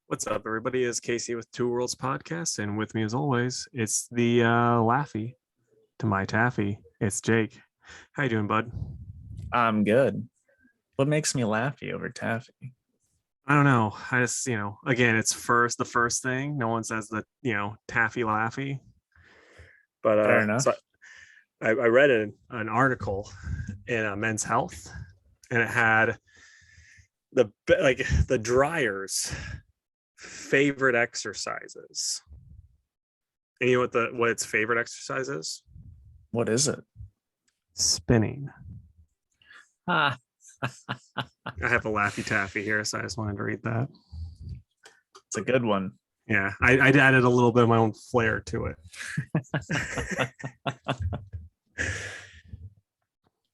What's up, everybody? It's Casey with Two Worlds Podcast, and with me, as always, it's the Laffy to my Taffy. It's Jake. How you doing, bud? I'm good. What makes me laughy over taffy? I don't know. I just, again, it's the first thing. No one says that, Taffy Laffy. But Fair enough. so I read an article in Men's Health, and it had the dryer's favorite exercises. And you know what its favorite exercise is? What is it? Spinning. Ah, I have a Laffy Taffy here, so I just wanted to read that. it's a good one. Yeah, I added a little bit of my own flair to it.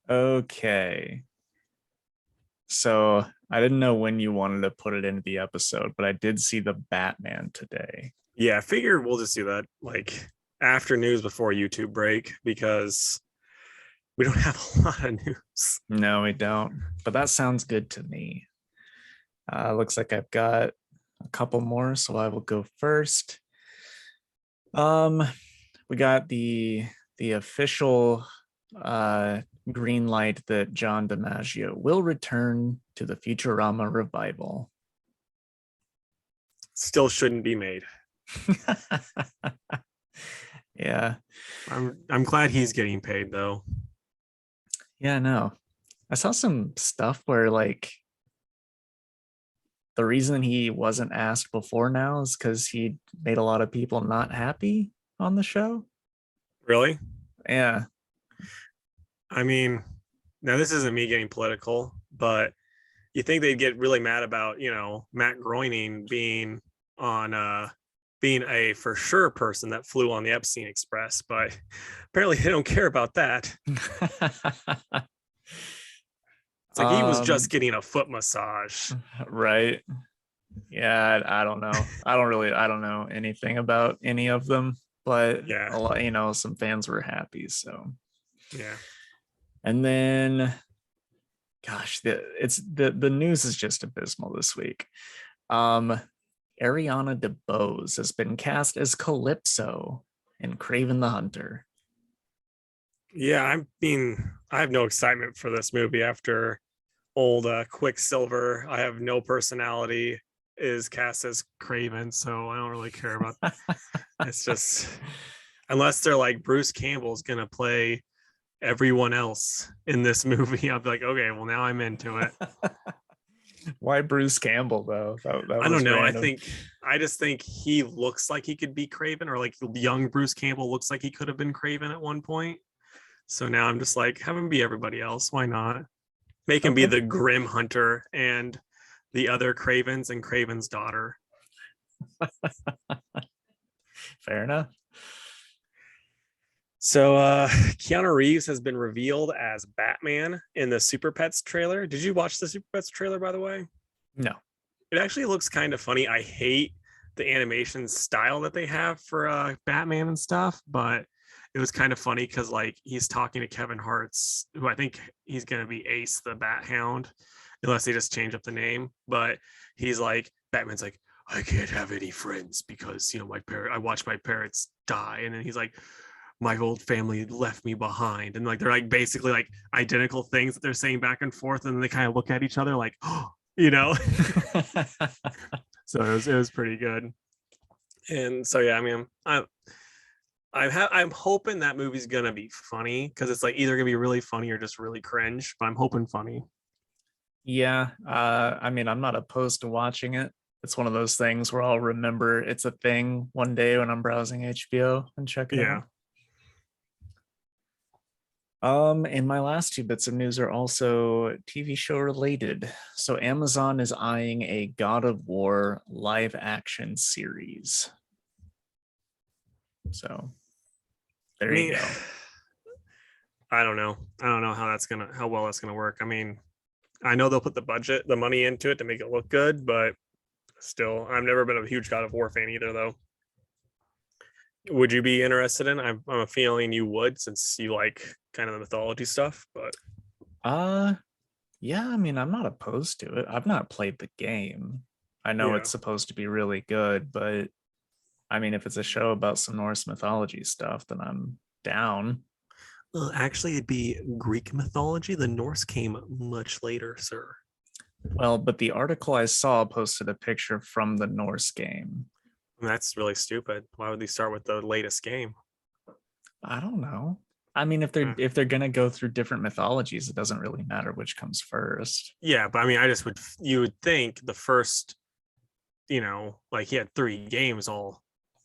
Okay. So I didn't know when you wanted to put it into the episode, but I did see the Batman today. Yeah, I figure we'll just do that like after news before YouTube break because we don't have a lot of news. No, we don't. But that sounds good to me. Looks like I've got a couple more, so I will go first. We got the official green light that John DiMaggio will return to the Futurama revival. Still shouldn't be made. Yeah. I'm glad he's getting paid though. Yeah, no. I saw some stuff where like the reason he wasn't asked before now is because he made a lot of people not happy on the show. Really? Yeah. I mean, now this isn't me getting political, but you think they'd get really mad about, Matt Groening being a for sure person that flew on the Epstein Express, but apparently they don't care about that. It's like he was just getting a foot massage. Right. Yeah, I don't know. I don't know anything about any of them, but yeah, a lot, some fans were happy. So yeah. And then gosh, the news is just abysmal this week. Ariana DeBose has been cast as Calypso in Kraven the Hunter. Yeah, I have no excitement for this movie after old Quicksilver. I have no personality is cast as Craven, so I don't really care about it's just unless they're like Bruce Campbell's gonna play everyone else in this movie. I'll be like, okay, well now I'm into it. Why Bruce Campbell though? That I don't know. Random. I just think he looks like he could be Craven, or like young Bruce Campbell looks like he could have been Craven at one point. So now I'm just like, have him be everybody else. Why not? Make him be the Grim Hunter and the other Cravens and Craven's daughter. Fair enough. So Keanu Reeves has been revealed as Batman in the Super Pets trailer. Did you watch the Super Pets trailer, by the way? No. It actually looks kind of funny. I hate the animation style that they have for Batman and stuff, but it was kind of funny because like he's talking to Kevin Hart's, who I think he's going to be Ace the Bat Hound, unless they just change up the name. But he's like, Batman's like, I can't have any friends because I watched my parents die, and then he's like, my old family left me behind, and like they're like basically like identical things that they're saying back and forth, and they kind of look at each other like, oh, So it was pretty good. And so yeah, I mean, I'm hoping that movie's gonna be funny because it's like either gonna be really funny or just really cringe, but I'm hoping funny. Yeah, I mean, I'm not opposed to watching it. It's one of those things where I'll remember it's a thing one day when I'm browsing HBO and check it out. And my last two bits of news are also TV show related. So Amazon is eyeing a God of War live action series. So there you go. I don't know how well that's gonna work. I mean, I know they'll put the money into it to make it look good, but still, I've never been a huge God of War fan either, though. Would you be interested in? I'm a feeling you would, since you like kind of the mythology stuff. But yeah, I mean, I'm not opposed to it. I've not played the game. I know Yeah. it's supposed to be really good, but I mean, if it's a show about some Norse mythology stuff, then I'm down. Actually, it'd be Greek mythology. The Norse came much later, sir. Well, but the article I saw posted a picture from the Norse game. That's really stupid. Why would they start with the latest game? I don't know. I mean, if they're gonna go through different mythologies, it doesn't really matter which comes first. Yeah, but I mean, you would think the first, like he had 3 games all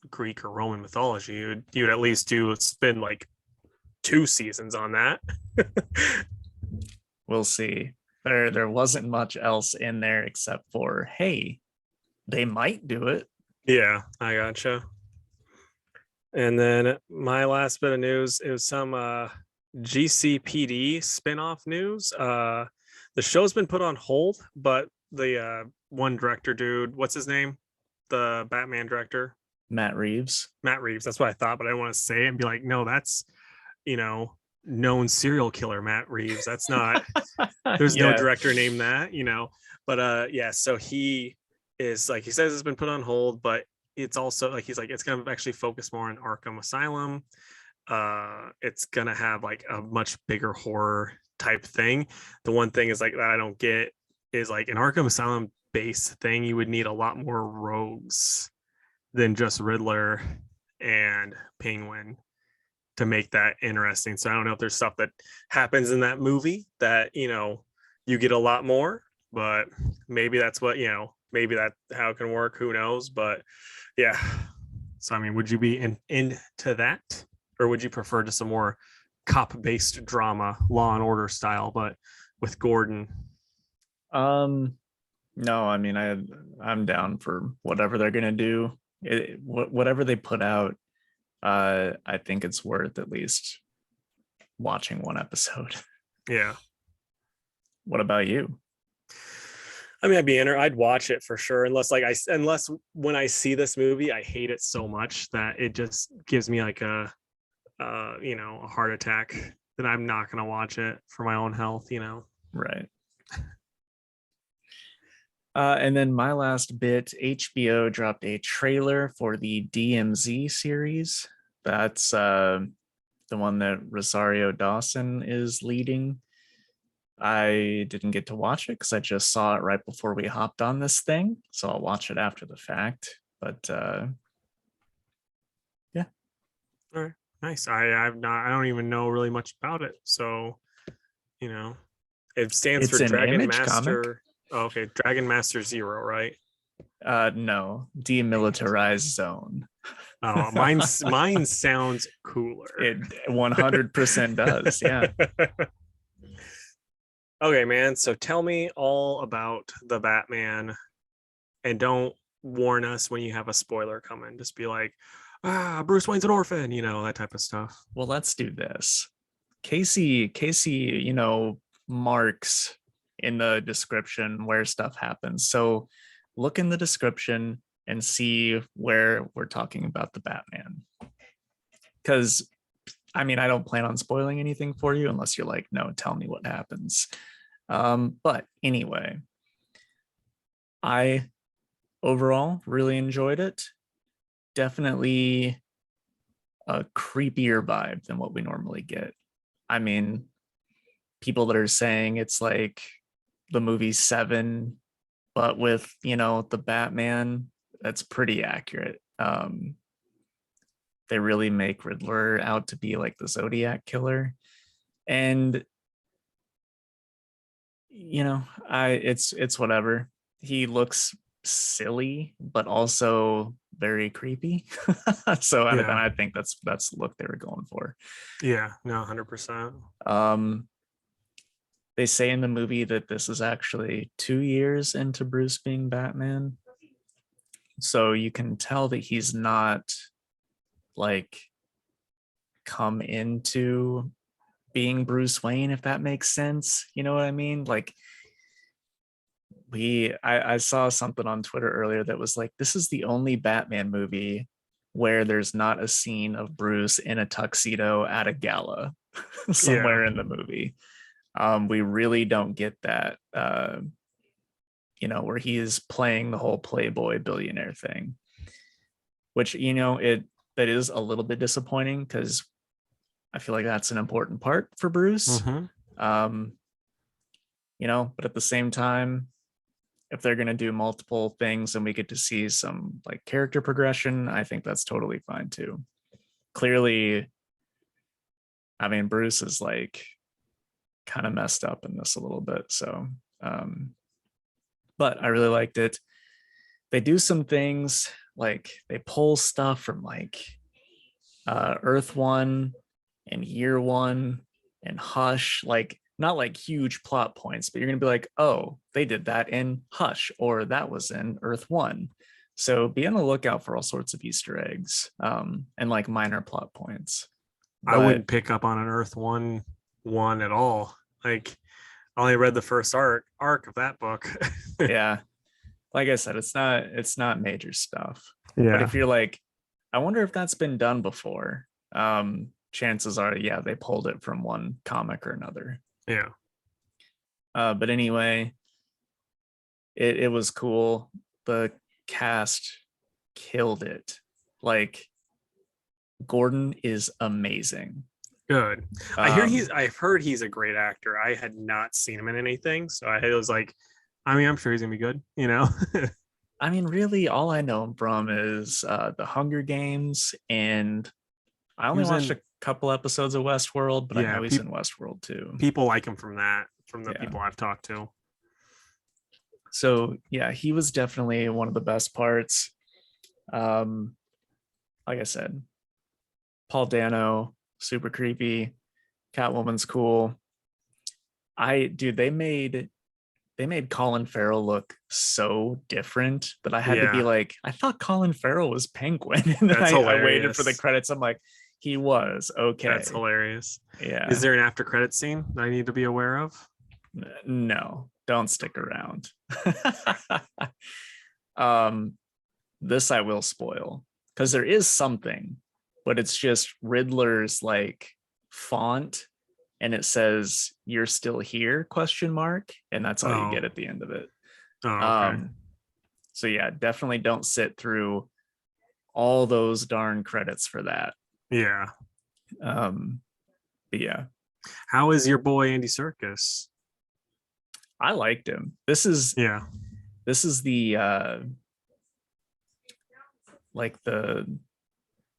Greek or Roman mythology. You would at least spend like 2 seasons on that. We'll see. There wasn't much else in there except for, hey, they might do it. Yeah, I gotcha. And then my last bit of news, it was some GCPD spin-off news. The show's been put on hold, but the one director dude, what's his name? The Batman director, Matt Reeves. Matt Reeves. That's what I thought, but I didn't want to say it and be like, no, that's you know, known serial killer Matt Reeves. That's not there's no Yeah. director named that. But yeah, so he is like he says it's been put on hold, but it's also like he's like it's gonna actually focus more on Arkham Asylum. It's gonna have like a much bigger horror type thing. The one thing is like that I don't get is like an Arkham Asylum base thing, you would need a lot more rogues than just Riddler and Penguin to make that interesting. So I don't know if there's stuff that happens in that movie that, you get a lot more, but maybe that's what, maybe that's how it can work. Who knows? But yeah. So, I mean, would you be into that? Or would you prefer just a more cop based drama, Law and Order style, but with Gordon? No, I mean, I'm down for whatever they're gonna do. Whatever they put out, I think it's worth at least watching one episode. Yeah. What about you? I mean, I'd watch it for sure, unless when I see this movie, I hate it so much that it just gives me like a heart attack that I'm not going to watch it for my own health. Right. And then my last bit, HBO dropped a trailer for the DMZ series. That's the one that Rosario Dawson is leading. I didn't get to watch it because I just saw it right before we hopped on this thing. So I'll watch it after the fact. But yeah. All right. Nice. I don't even know really much about it. So, it stands It's for an Dragon Image comic. Master. Oh, okay. Dragon Master Zero, right? No, demilitarized zone. Oh, mine sounds cooler. It 100% does. Yeah. Okay, man. So tell me all about the Batman, and don't warn us when you have a spoiler coming. Just be like, Bruce Wayne's an orphan, that type of stuff. Well, let's do this. Casey, marks in the description where stuff happens. So look in the description and see where we're talking about the Batman. Because I mean, I don't plan on spoiling anything for you unless you're like, no, tell me what happens. But anyway, I overall really enjoyed it. Definitely a creepier vibe than what we normally get. I mean, people that are saying it's like the movie Seven, but with, the Batman, that's pretty accurate. They really make Riddler out to be like the Zodiac killer. And it's whatever. He looks silly, but also very creepy. So Yeah. I think that's the look they were going for. Yeah. No, 100%. They say in the movie that this is actually 2 years into Bruce being Batman. So you can tell that he's not like come into being Bruce Wayne, if that makes sense. You know what I mean? Like I saw something on Twitter earlier that was like, this is the only Batman movie where there's not a scene of Bruce in a tuxedo at a gala somewhere in the movie. We really don't get that where he is playing the whole playboy billionaire thing, which, that is a little bit disappointing because I feel like that's an important part for Bruce. Um, but at the same time, if they're going to do multiple things and we get to see some like character progression, I think that's totally fine too. Clearly, I mean, Bruce is like kind of messed up in this a little bit. So, but I really liked it. They do some things like they pull stuff from like Earth One and Year One and Hush, like not like huge plot points, but you're gonna be like, oh, they did that in Hush, or that was in Earth One. So be on the lookout for all sorts of Easter eggs, and like minor plot points. I wouldn't pick up on an Earth one at all. Like, I only read the first arc of that book. Yeah, like I said, it's not major stuff. Yeah. But if you're like, I wonder if that's been done before, chances are, yeah, they pulled it from one comic or another. Yeah. But anyway, it was cool. The cast killed it. Like, Gordon is amazing. Good. I've heard he's a great actor. I had not seen him in anything, so I was like, I mean, I'm sure he's gonna be good, I mean, really, all I know him from is the Hunger Games, and I only watched a couple episodes of Westworld, but I know he's in Westworld too. People like him from the people I've talked to. So yeah, he was definitely one of the best parts. Like I said, Paul Dano, super creepy. Catwoman's cool. They made Colin Farrell look so different that I had to be like, I thought Colin Farrell was Penguin. And then I waited for the credits. I'm like, he was. Okay. That's hilarious. Yeah. Is there an after credit scene that I need to be aware of? No, don't stick around. This I will spoil because there is something, but it's just Riddler's like font, and it says "You're still here?" ? And that's all you get at the end of it. Okay. So yeah, definitely don't sit through all those darn credits for that. Yeah. But yeah. How is your boy Andy Serkis? I liked him. This is the like the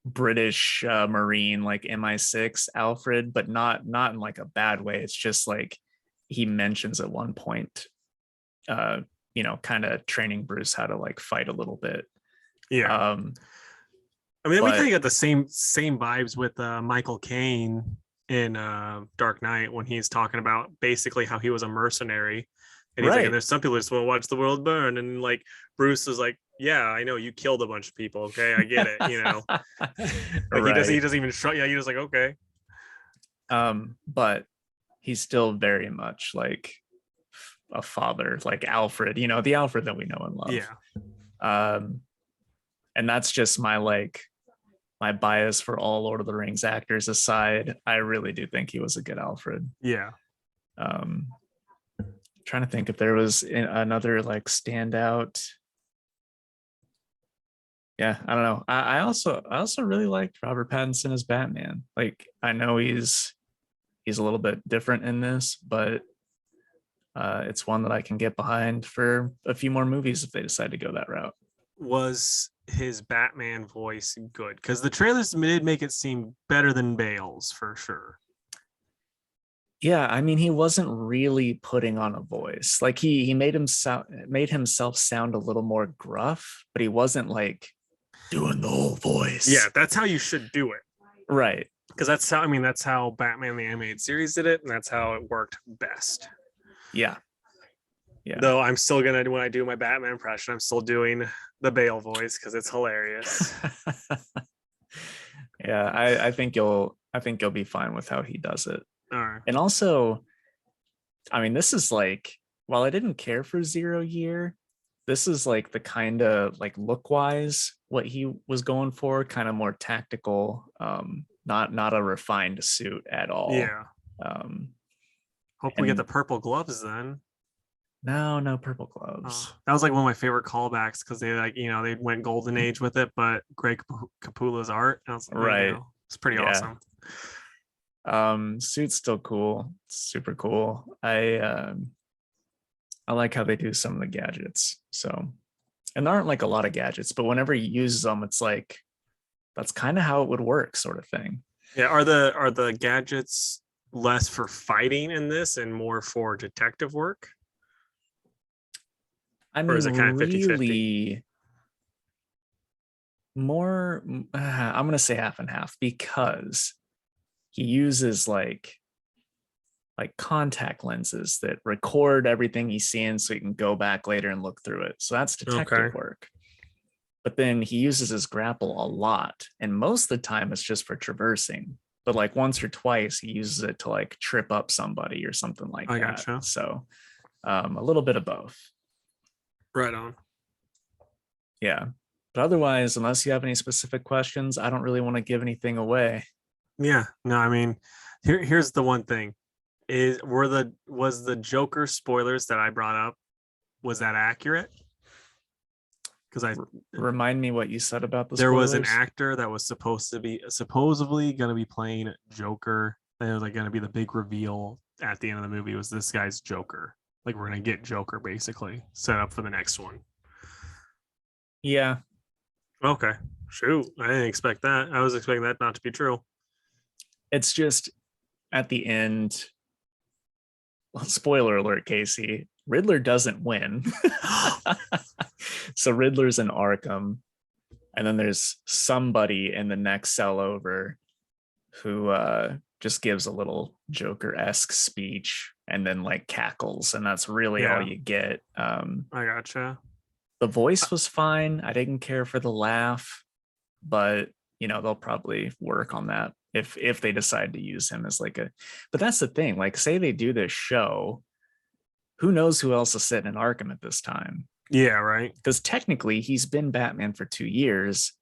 British Marine, like MI6 Alfred, but not in like a bad way. It's just like he mentions at one point, kind of training Bruce how to like fight a little bit. Yeah. I mean, we kind of got the same vibes with Michael Caine in Dark Knight when he's talking about basically how he was a mercenary. And he's like, and there's some people who just want to watch the world burn. And like Bruce is like, yeah, I know you killed a bunch of people. Okay, I get it. Like he doesn't even shrug. Yeah, he's just like, okay. But he's still very much like a father, like Alfred. The Alfred that we know and love. Yeah. And that's just my bias for all Lord of the Rings actors aside. I really do think he was a good Alfred. Yeah. Trying to think if there was another like standout. Yeah, I don't know. I also really liked Robert Pattinson as Batman. Like, I know he's a little bit different in this, but it's one that I can get behind for a few more movies if they decide to go that route. Was his Batman voice good? Because the trailers did make it seem better than Bale's for sure. Yeah, I mean, he wasn't really putting on a voice. Like he made himself sound a little more gruff, but he wasn't like doing the whole voice. Yeah, that's how you should do it. Right. Because that's how Batman the Animated Series did it, and that's how it worked best. Yeah. Yeah. Though I'm still gonna, when I do my Batman impression, I'm still doing the Bale voice because it's hilarious. Yeah, I think you'll be fine with how he does it. All right. And also, I mean, this is like, while I didn't care for Zero Year, this is like the kind of like look wise what he was going for, kind of more tactical, not a refined suit at all. Yeah. Hope we get the purple gloves then. No purple gloves. That was like one of my favorite callbacks because they like they went golden age with it, but Greg Capullo's art. And I was like, Right. it's pretty Yeah. awesome. Suit's still cool. Super cool. I like how they do some of the gadgets. So, and there aren't like a lot of gadgets, but whenever he uses them, it's like that's kind of how it would work, sort of thing. Yeah, are the gadgets less for fighting in this and more for detective work? I Or mean, is it kind of 50-50? really more. I'm gonna say half and half because he uses like contact lenses that record everything he's seeing so he can go back later and look through it. So that's detective Okay. work. But then he uses his grapple a lot. And most of the time it's just for traversing. But like once or twice he uses it to like trip up somebody or something like I that. gotcha. So a little bit of both. Right on. Yeah. But otherwise, unless you have any specific questions, I don't really want to give anything away. Yeah. No, I mean, here's the one thing. Was the Joker spoilers that I brought up, was that accurate? Because Remind me what you said about the there was an spoilers. actor that was supposedly going to be playing Joker. That was like going to be the big reveal at the end of the movie. Was this guy's Joker? Like we're going to get Joker basically set up for the next one. Yeah. Okay. Shoot, I didn't expect that. I was expecting that not to be true. It's just at the end. Well, spoiler alert, Casey. Riddler doesn't win. So Riddler's in Arkham. And then there's somebody in the next cell over who just gives a little Joker-esque speech and then like cackles. And that's really all you get. I gotcha. The voice was fine. I didn't care for the laugh, but they'll probably work on that if they decide to use him as like but that's the thing, like say they do this show, who knows who else is sitting in Arkham at this time? Yeah, right. Because technically he's been Batman for 2 years,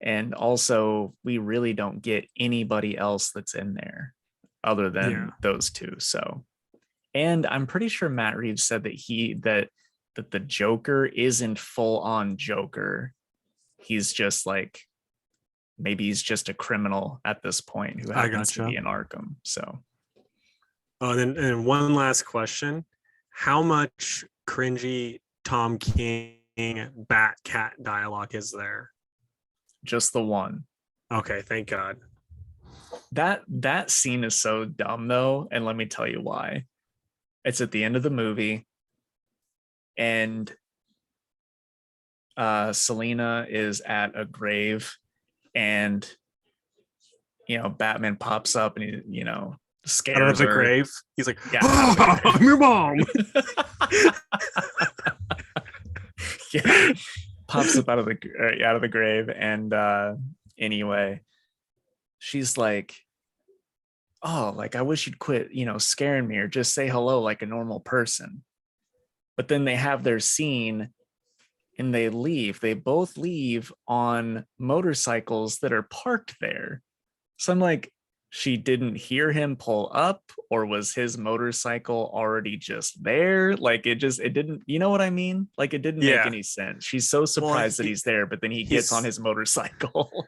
and also we really don't get anybody else that's in there other than those two. So, and I'm pretty sure Matt Reeves said that that the Joker isn't full on Joker. He's just like, maybe he's just a criminal at this point who happens to be in Arkham. So, and one last question: how much cringy Tom King Bat Cat dialogue is there? Just the one. Okay, thank God. That scene is so dumb though, and let me tell you why. It's at the end of the movie, and Selina is at a grave, and Batman pops up and he scares her. The grave. He's like, yeah, I'm your mom. Yeah, pops up out of the grave, and anyway, she's like, oh, like I wish you'd quit scaring me, or just say hello like a normal person. But then they have their scene and they both leave on motorcycles that are parked there. So I'm like, she didn't hear him pull up, or was his motorcycle already just there? Like it didn't, you know what I mean? Like it didn't make any sense. She's so surprised that he's there, but then he gets on his motorcycle.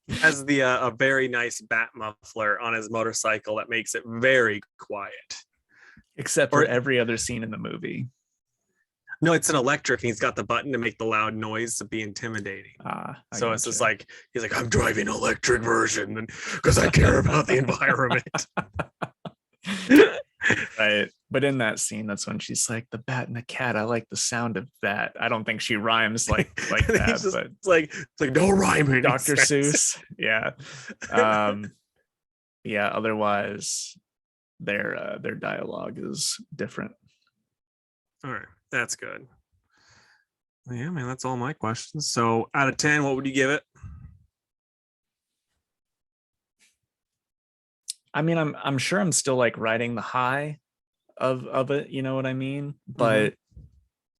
He has a very nice bat muffler on his motorcycle that makes it very quiet. Except for every other scene in the movie. No, it's an electric, and he's got the button to make the loud noise to be intimidating. So it's just like, he's like, I'm driving an electric version because I care about the environment. Right. But in that scene, that's when she's like, the bat and the cat, I like the sound of that. I don't think she rhymes like that, but it's like no rhyming. Dr. Seuss. Yeah. Yeah, otherwise their dialogue is different. All right. That's good. Yeah, man, that's all my questions. So out of 10, what would you give it? I mean, I'm sure I'm still like riding the high of it, you know what I mean? But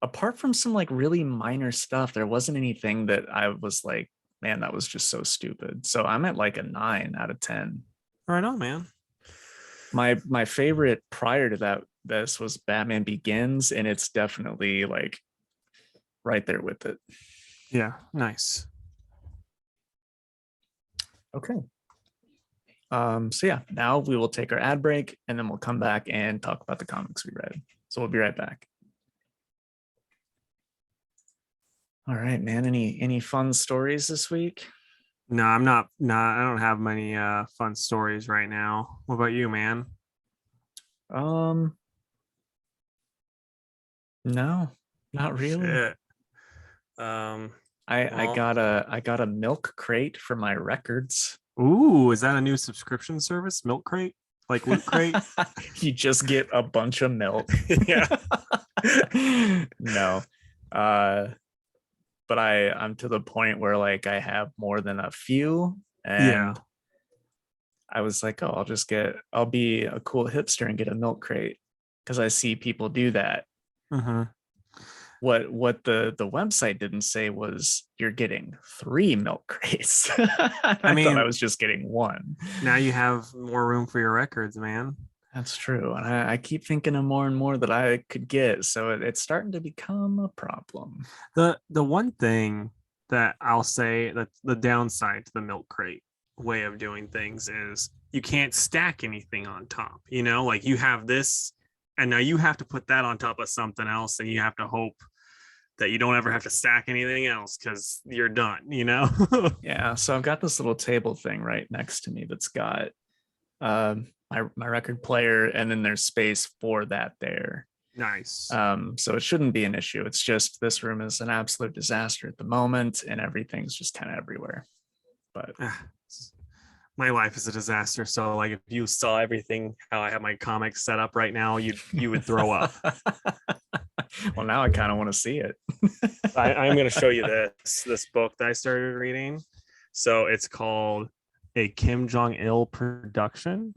apart from some like really minor stuff, there wasn't anything that I was like, man, that was just so stupid. So I'm at like a 9 out of 10. Right on, man. My favorite prior to that this was Batman Begins, and it's definitely like right there with it. Yeah, nice. Okay. So yeah, now we will take our ad break and then we'll come back and talk about the comics we read. So we'll be right back. All right, man. Any fun stories this week? No, I'm not. No, I don't have many fun stories right now. What about you, man? No, not really. Shit. Um. I Well. got a milk crate for my records. Ooh, is that a new subscription service? Milk Crate, like Loot Crate? You just get a bunch of milk. Yeah. No. But I'm to the point where like I have more than a few, Yeah. and I was like, oh, I'll be a cool hipster and get a milk crate because I see people do that. Mm-hmm. What the website didn't say was you're getting 3 milk crates. I thought I mean, was just getting one. now you have more room for your records, man. That's true. And I keep thinking of more and more that I could get. So it's starting to become a problem. The one thing that I'll say that the downside to the Milk Crate way of doing things is you can't stack anything on top. You know, like you have this, and now you have to put that on top of something else, and you have to hope that you don't ever have to stack anything else because you're done, you know? Yeah. So I've got this little table thing right next to me that's got my record player, and then there's space for that there. Nice. So it shouldn't be an issue. It's just this room is an absolute disaster at the moment, and everything's just kind of everywhere. But my life is a disaster. So like if you saw everything how I have my comics set up right now, you would throw up. Well, now I kind of want to see it. I'm going to show you this book that I started reading. So it's called A Kim Jong-il Production.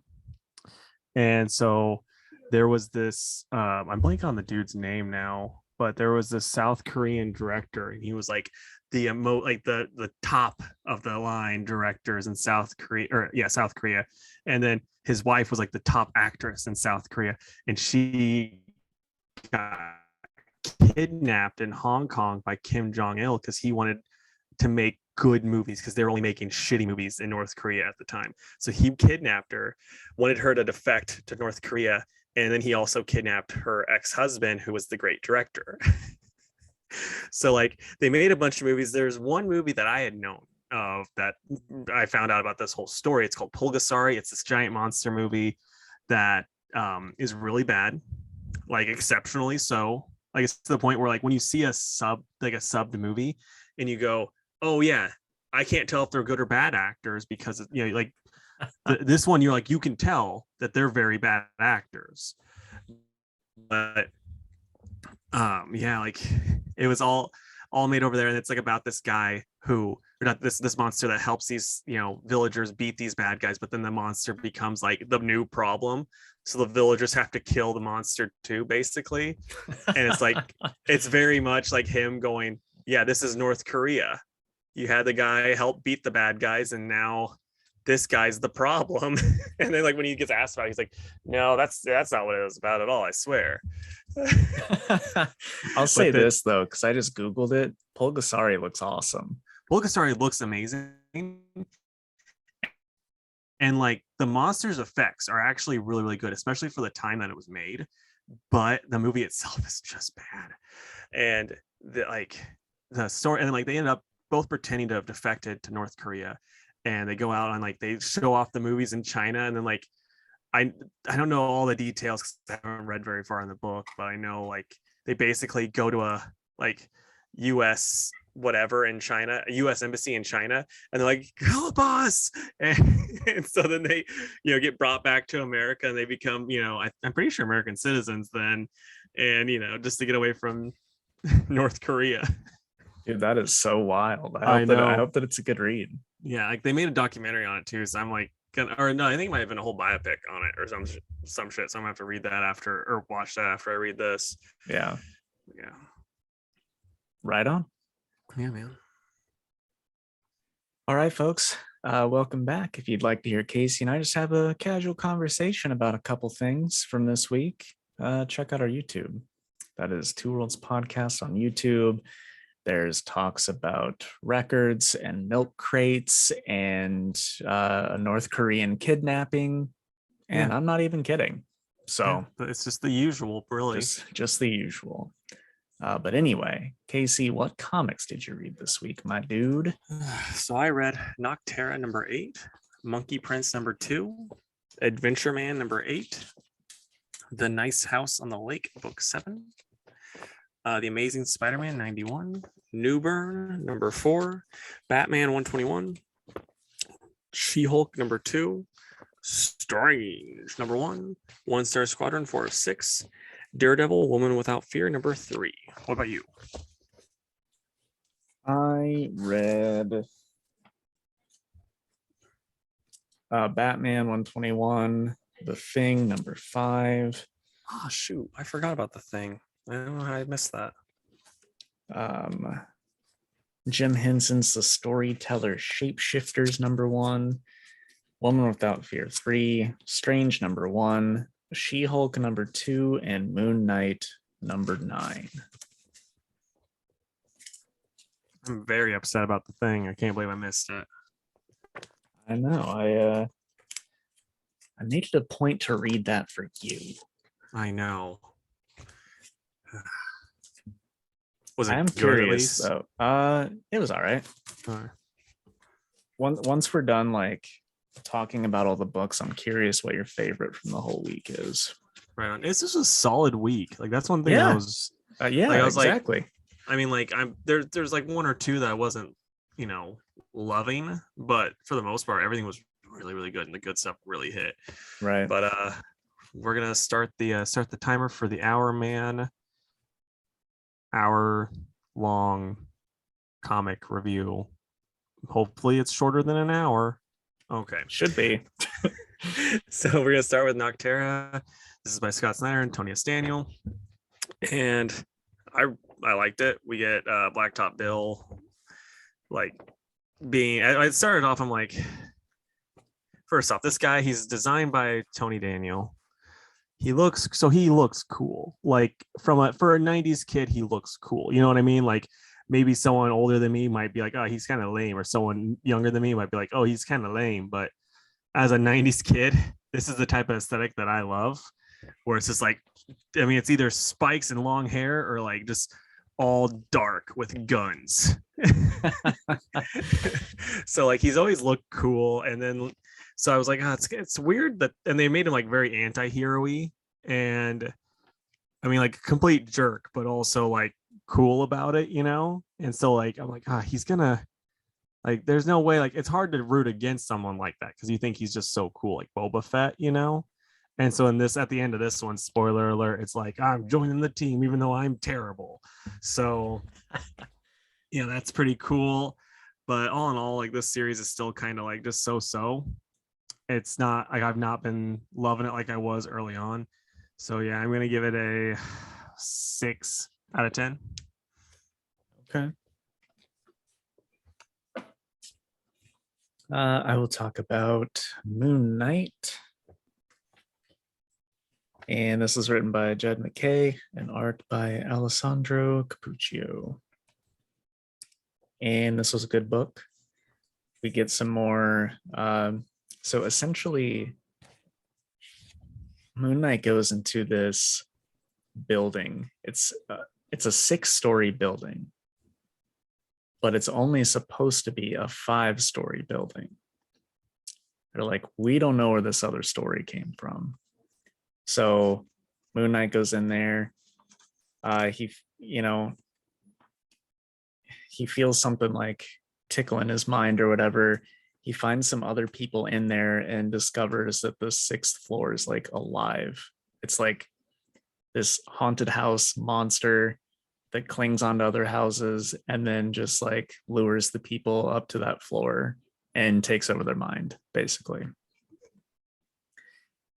And so there was this I'm blanking on the dude's name now, but there was this South Korean director, and he was like the top of the line directors in South Korea. And then his wife was like the top actress in South Korea, and she got kidnapped in Hong Kong by Kim Jong-il because he wanted to make good movies because they were only making shitty movies in North Korea at the time. So he kidnapped her, wanted her to defect to North Korea, and then he also kidnapped her ex-husband, who was the great director. So like they made a bunch of movies. There's one movie that I had known of that I found out about this whole story. It's called Pulgasari. It's this giant monster movie that is really bad, like exceptionally so. Like it's to the point where like when you see a subbed movie and you go, oh yeah, I can't tell if they're good or bad actors because like this one you're like you can tell that they're very bad actors. But yeah, like it was all made over there, and it's like about this guy who or not this monster that helps these villagers beat these bad guys, but then the monster becomes like the new problem, so the villagers have to kill the monster too, basically. And it's like it's very much like him going, yeah, this is North Korea. You had the guy help beat the bad guys, and now this guy's the problem. And then like when he gets asked about it, he's like, no, that's not what it was about at all, I swear. I'll say this though, because I just Googled it. Pulgasari looks awesome. Pulgasari looks amazing. And like the monster's effects are actually really, really good, especially for the time that it was made. But the movie itself is just bad. And the story, and then like they ended up both pretending to have defected to North Korea, and they go out and like they show off the movies in China, and then like I don't know all the details because I haven't read very far in the book, but I know like they basically go to a like US whatever in China, a US embassy in China, and they're like, help us. And so then they get brought back to America, and they become I'm pretty sure American citizens then, and just to get away from North Korea. Dude, that is so wild. I hope that it's a good read. Yeah, like they made a documentary on it too, so I'm like or no, I think it might have been a whole biopic on it or some shit. So I'm gonna have to read that after or watch that after I read this. Yeah. Yeah. Right on. Yeah, man. All right, folks. Welcome back. If you'd like to hear Casey and I just have a casual conversation about a couple things from this week, check out our YouTube. That is Two Worlds Podcast on YouTube. There's talks about records and milk crates and a North Korean kidnapping. And I'm not even kidding. So it's just the usual, really. Just the usual. But anyway, Casey, what comics did you read this week, my dude? So I read Nocterra number 8, Monkey Prince number 2, Adventureman number 8, The Nice House on the Lake book 7, The Amazing Spider-Man 91, Newburn number 4, Batman 121, She-Hulk number 2, Strange number 1, Star Squadron 4 of 6, Daredevil Woman Without Fear number 3. What about you? I read Batman 121, The Thing number 5. Oh shoot, I forgot about The Thing. I don't know how I missed that. Jim Henson's The Storyteller Shapeshifters number 1, Woman Without Fear 3, Strange number 1, She-Hulk number 2, and Moon Knight number 9. I'm very upset about The Thing. I can't believe I missed it. I know. I made it a point to read that for you. I know. Was it I am curious though. It was all right. Once we're done like talking about all the books, I'm curious what your favorite from the whole week is. Right on. It's just a solid week. Like that's one thing I was exactly. Like, I mean, like there's like one or two that I wasn't, loving, but for the most part, everything was really, really good, and the good stuff really hit. Right. But we're gonna start the timer for the hour long comic review. Hopefully, it's shorter than an hour. Okay, should be. So we're gonna start with Nocterra. This is by Scott Snyder and Tony Estaniel, and I liked it. We get Blacktop Bill, like being. I started off. I'm like, first off, this guy, he's designed by Tony Daniel. He looks cool. Like for a 90s kid, he looks cool. You know what I mean? Like maybe someone older than me might be like, oh, he's kind of lame, or someone younger than me might be like, oh, he's kind of lame. But as a 90s kid, this is the type of aesthetic that I love, where it's just like, I mean, it's either spikes and long hair or like just all dark with guns. So like he's always looked cool. And then so I was like, it's weird that, and they made him like very anti-hero-y, and I mean like complete jerk, but also like cool about it, And so like I'm like, he's gonna, like, there's no way, like it's hard to root against someone like that because you think he's just so cool, like Boba Fett, And so at the end of this one, spoiler alert, it's like I'm joining the team even though I'm terrible. So that's pretty cool. But all in all, like this series is still kind of like just so. It's not like I've not been loving it like I was early on. So yeah, I'm gonna give it a 6 out of 10. Okay. I will talk about Moon Knight. And this is written by Jed McKay and art by Alessandro Capuccio. And this was a good book. We get some more. So essentially, Moon Knight goes into this building. It's a 6-story building, but it's only supposed to be a 5-story building. They're like, we don't know where this other story came from. So Moon Knight goes in there. He feels something like tickle in his mind or whatever. He finds some other people in there and discovers that the 6th floor is like alive. It's like this haunted house monster that clings onto other houses and then just like lures the people up to that floor and takes over their mind, basically.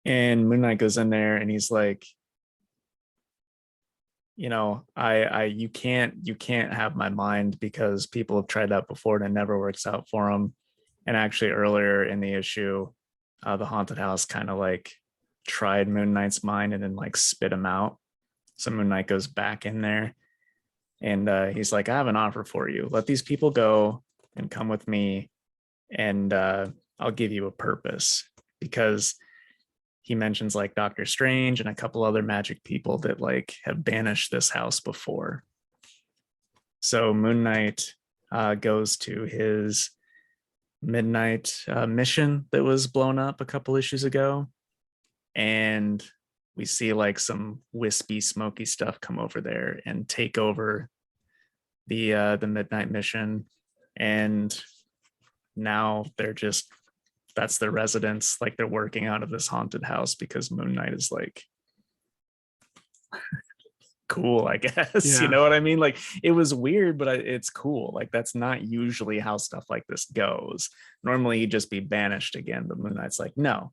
And Moon Knight goes in there and he's like, you can't have my mind because people have tried that before and it never works out for them. And actually earlier in the issue, the haunted house kind of like tried Moon Knight's mind and then like spit him out. So Moon Knight goes back in there and he's like, I have an offer for you. Let these people go and come with me, and I'll give you a purpose. Because he mentions like Doctor Strange and a couple other magic people that like have banished this house before. So Moon Knight goes to his midnight mission that was blown up a couple issues ago, and we see like some wispy smoky stuff come over there and take over the midnight mission, and now they're just, that's their residence, like they're working out of this haunted house because Moon Knight is like cool, I guess. You know what I mean? Like it was weird, but it's cool. Like that's not usually how stuff like this goes. Normally he'd just be banished again, but Moon Knight's like, no,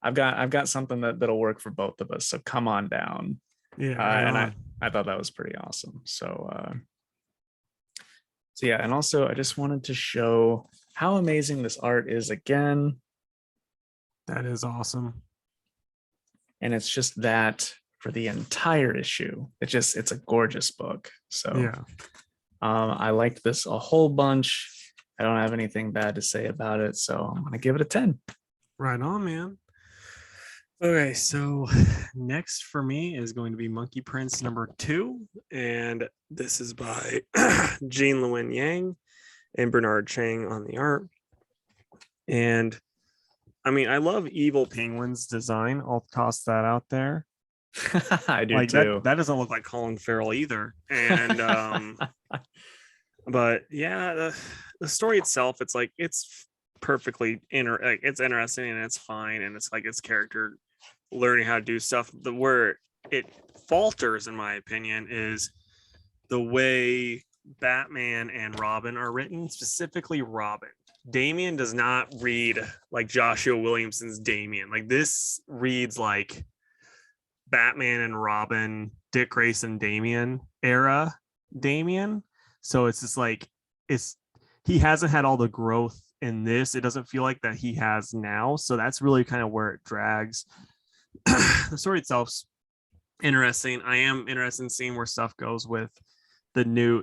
I've got something that'll work for both of us, so come on down. And I thought that was pretty awesome. So yeah, and also I just wanted to show how amazing this art is again. That is awesome. And it's just that for the entire issue. It's a gorgeous book. So yeah, I liked this a whole bunch. I don't have anything bad to say about it, so I'm gonna give it a 10. Right on, man. Okay, so next for me is going to be Monkey Prince #2, and this is by Jean Lewin Yang and Bernard Chang on the art. And I mean, I love Evil Penguin's design. I'll toss that out there. I do like too. That doesn't look like Colin Farrell either. And but yeah, the story itself, it's like it's perfectly it's interesting and it's fine, and it's like its character learning how to do stuff. Where it falters, in my opinion, is the way Batman and Robin are written, specifically Robin. Damian does not read like Joshua Williamson's Damian. Like this reads like Batman and Robin, Dick Grayson, Damian era Damian. So it's just like he hasn't had all the growth in this. It doesn't feel like that he has now. So that's really kind of where it drags. The story itself's interesting. I am interested in seeing where stuff goes with the new,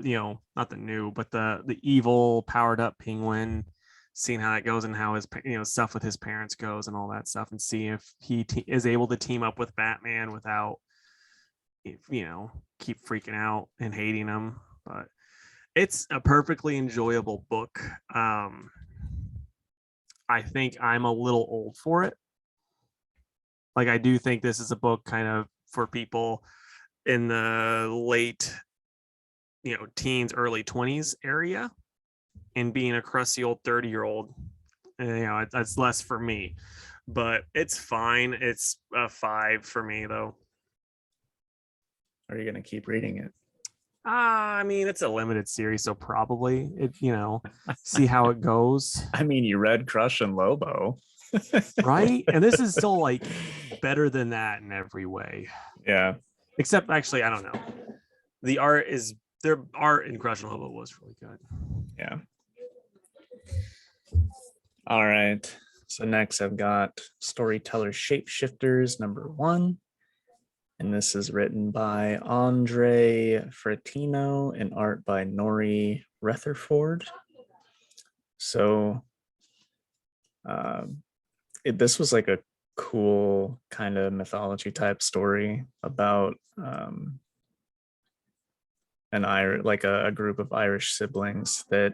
not the new, but the evil powered up penguin, seeing how it goes and how his stuff with his parents goes and all that stuff, and see if he is able to team up with Batman without keep freaking out and hating him. But it's a perfectly enjoyable book. I think I'm a little old for it. Like I do think this is a book kind of for people in the late teens, early 20s area. And being a crusty old 30-year-old, it's less for me, but it's fine. It's a 5 for me, though. Are you going to keep reading it? I mean, it's a limited series, so probably see how it goes. I mean, you read Crush and Lobo, right? And this is still like better than that in every way. Yeah. Except, actually, I don't know. Their art in Crush and Lobo was really good. Yeah. All right. So next I've got Storyteller Shapeshifters #1. And this is written by Andre Fratino and art by Nori Rutherford. So this was like a cool kind of mythology type story about a group of Irish siblings that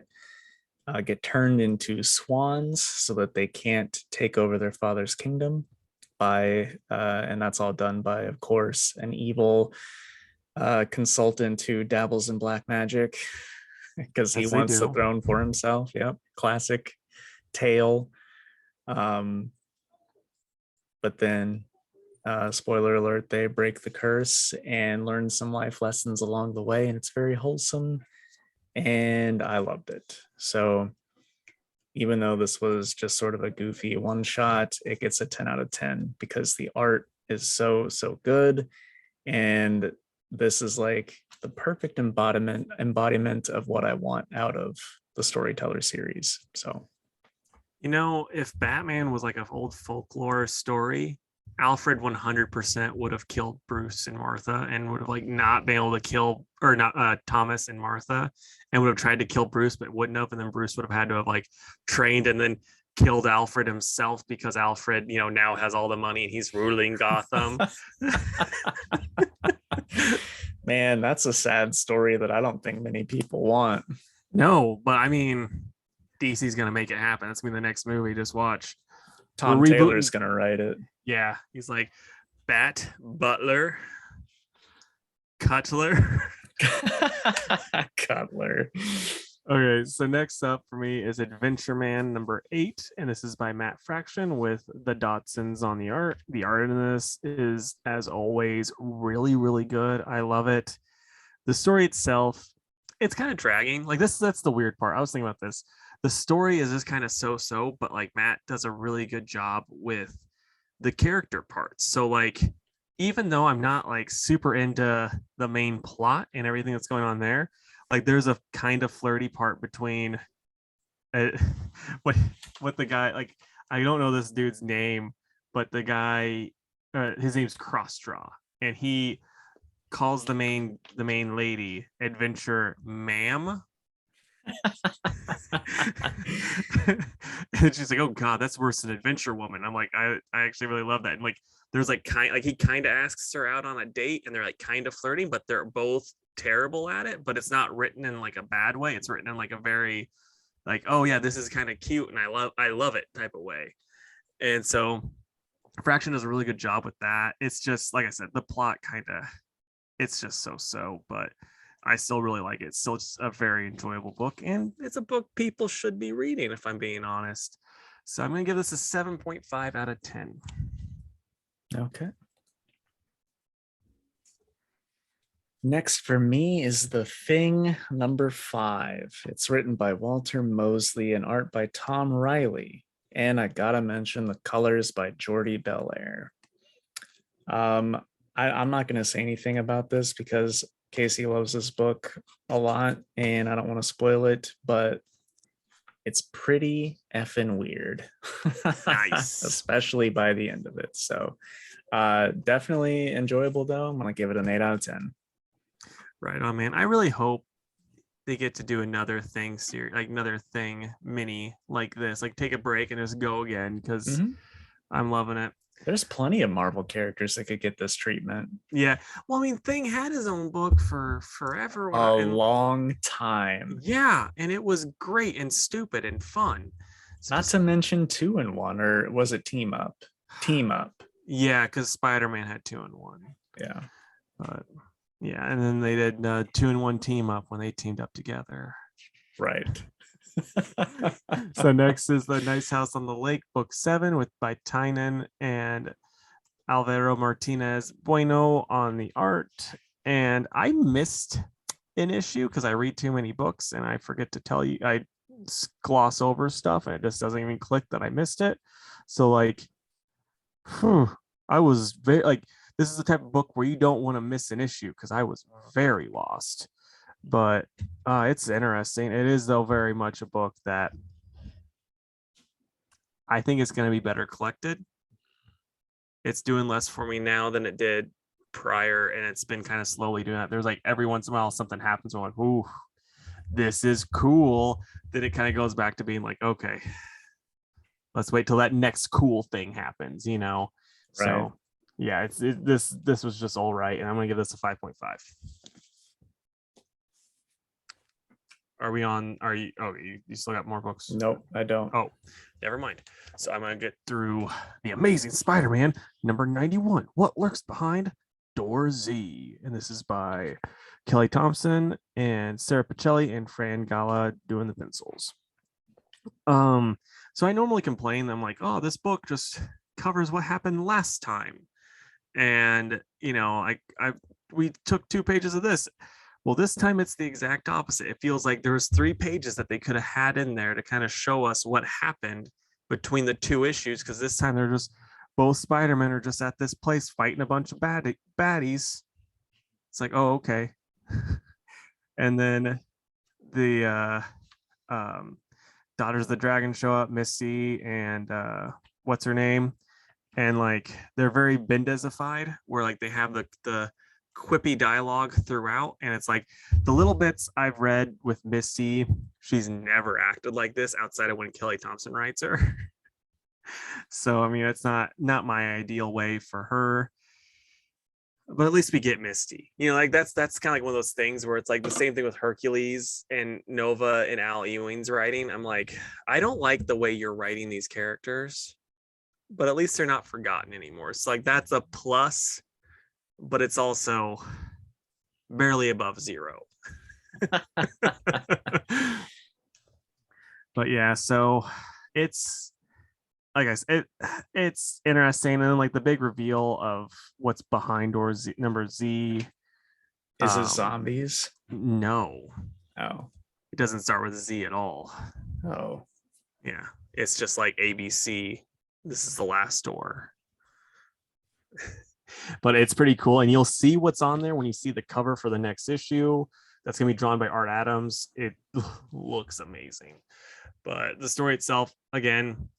get turned into swans so that they can't take over their father's kingdom and that's all done by, of course, an evil consultant who dabbles in black magic because he wants the throne for himself. Yep, classic tale. But then, spoiler alert, they break the curse and learn some life lessons along the way, and it's very wholesome, and I loved it. So even though this was just sort of a goofy one shot, it gets a 10 out of 10 because the art is so good, and this is like the perfect embodiment of what I want out of the Storyteller series. So if Batman was like an old folklore story, Alfred 100% would have killed Bruce and Martha, and would have like not been able to kill, or not Thomas and Martha, and would have tried to kill Bruce but wouldn't have, and then Bruce would have had to have like trained and then killed Alfred himself, because Alfred, now has all the money and he's ruling Gotham. Man, that's a sad story that I don't think many people want. No, but I mean, DC's gonna make it happen. That's gonna be the next movie. Just watch. Tom Taylor's gonna write it. Yeah, he's like Bat, Butler, Cutler. Cutler. Okay, so next up for me is Adventureman number 8, and this is by Matt Fraction with the Dodsons on the art. The art in this is, as always, really, really good. I love it. The story itself, it's kind of dragging. Like that's the weird part. I was thinking about this. The story is just kind of so, but like Matt does a really good job with the character parts. So like, even though I'm not like super into the main plot and everything that's going on there, like there's a kind of flirty part between what the guy, like, I don't know this dude's name, but the guy, his name's Crossdraw, and he calls the main lady Adventure Ma'am. And she's like, oh god, that's worse than Adventure Woman. I'm like, I actually really love that. And like there's like he kind of asks her out on a date, and they're like kind of flirting, but they're both terrible at it. But it's not written in like a bad way. It's written in like a very like, oh yeah, this is kind of cute and I love it type of way. And so Fraction does a really good job with that. It's just like I said, the plot kind of, it's just so, but I still really like it. It's still just a very enjoyable book, and it's a book people should be reading, if I'm being honest. So I'm going to give this a 7.5 out of 10. Okay. Next for me is The Thing number 5. It's written by Walter Mosley and art by Tom Riley. And I gotta mention the colors by Jordi Belair. I'm not gonna say anything about this because Casey loves this book a lot and I don't want to spoil it, but it's pretty effing weird. Nice. Especially by the end of it. So definitely enjoyable though. I'm gonna give it an 8 out of 10. Right on, man. I really hope they get to do another thing series, like another thing mini like this, like take a break and just go again, because I'm loving it. There's plenty of Marvel characters that could get this treatment. Yeah. Well, I mean, Thing had his own book for forever. Long time. Yeah. And it was great and stupid and fun. So not to mention 2-in-1, or was it Team Up? Team Up. Yeah, because Spider-Man had 2-in-1. Yeah. But yeah, and then they did 2-in-1 Team Up when they teamed up together. Right. So next is The Nice House on the Lake, book 7, by Tynan and Alvaro Martinez Bueno on the art. And I missed an issue because I read too many books and I forget to tell you, I gloss over stuff and it just doesn't even click that I missed it. So like, I was very like, this is the type of book where you don't want to miss an issue, because I was very lost. But it's interesting. It is, though, very much a book that I think it's going to be better collected. It's doing less for me now than it did prior, and it's been kind of slowly doing that. There's like every once in a while something happens, I'm like, ooh, this is cool. Then it kind of goes back to being like, okay, let's wait till that next cool thing happens, Right. So yeah, this was just all right, and I'm gonna give this a 5.5. Are you still got more books? Nope, I don't. Oh, never mind. So I'm gonna get through The Amazing Spider-Man number 91, What Lurks Behind Door Z, and this is by Kelly Thompson and Sarah Pacelli and Fran Gala doing the pencils. So I normally complain, I'm like, oh, this book just covers what happened last time. And we took 2 pages of this. Well, this time it's the exact opposite. It feels like there was 3 pages that they could have had in there to kind of show us what happened between the 2 issues, because this time they're just, both Spider-Men are just at this place fighting a bunch of baddies. It's like, oh, okay. And then the Daughters of the Dragon show up, Missy and what's her name, and like they're very Bendisified, where like they have the quippy dialogue throughout, and it's like the little bits I've read with Misty, she's never acted like this outside of when Kelly Thompson writes her. So I mean, it's not my ideal way for her, but at least we get Misty. Like that's kind of like one of those things where it's like the same thing with Hercules and Nova and Al Ewing's writing. I'm like, I don't like the way you're writing these characters, but at least they're not forgotten anymore. It's like that's a plus, but it's also barely above zero. But yeah, so it's like I said, it's interesting, and like the big reveal of what's behind door Z, number Z. Is it zombies? No, Oh, it doesn't start with Z at all. oh, Yeah, it's just like ABC. This is the last door. But it's pretty cool, and you'll see what's on there when you see the cover for the next issue. That's gonna be drawn by Art Adams. It looks amazing. But the story itself, again,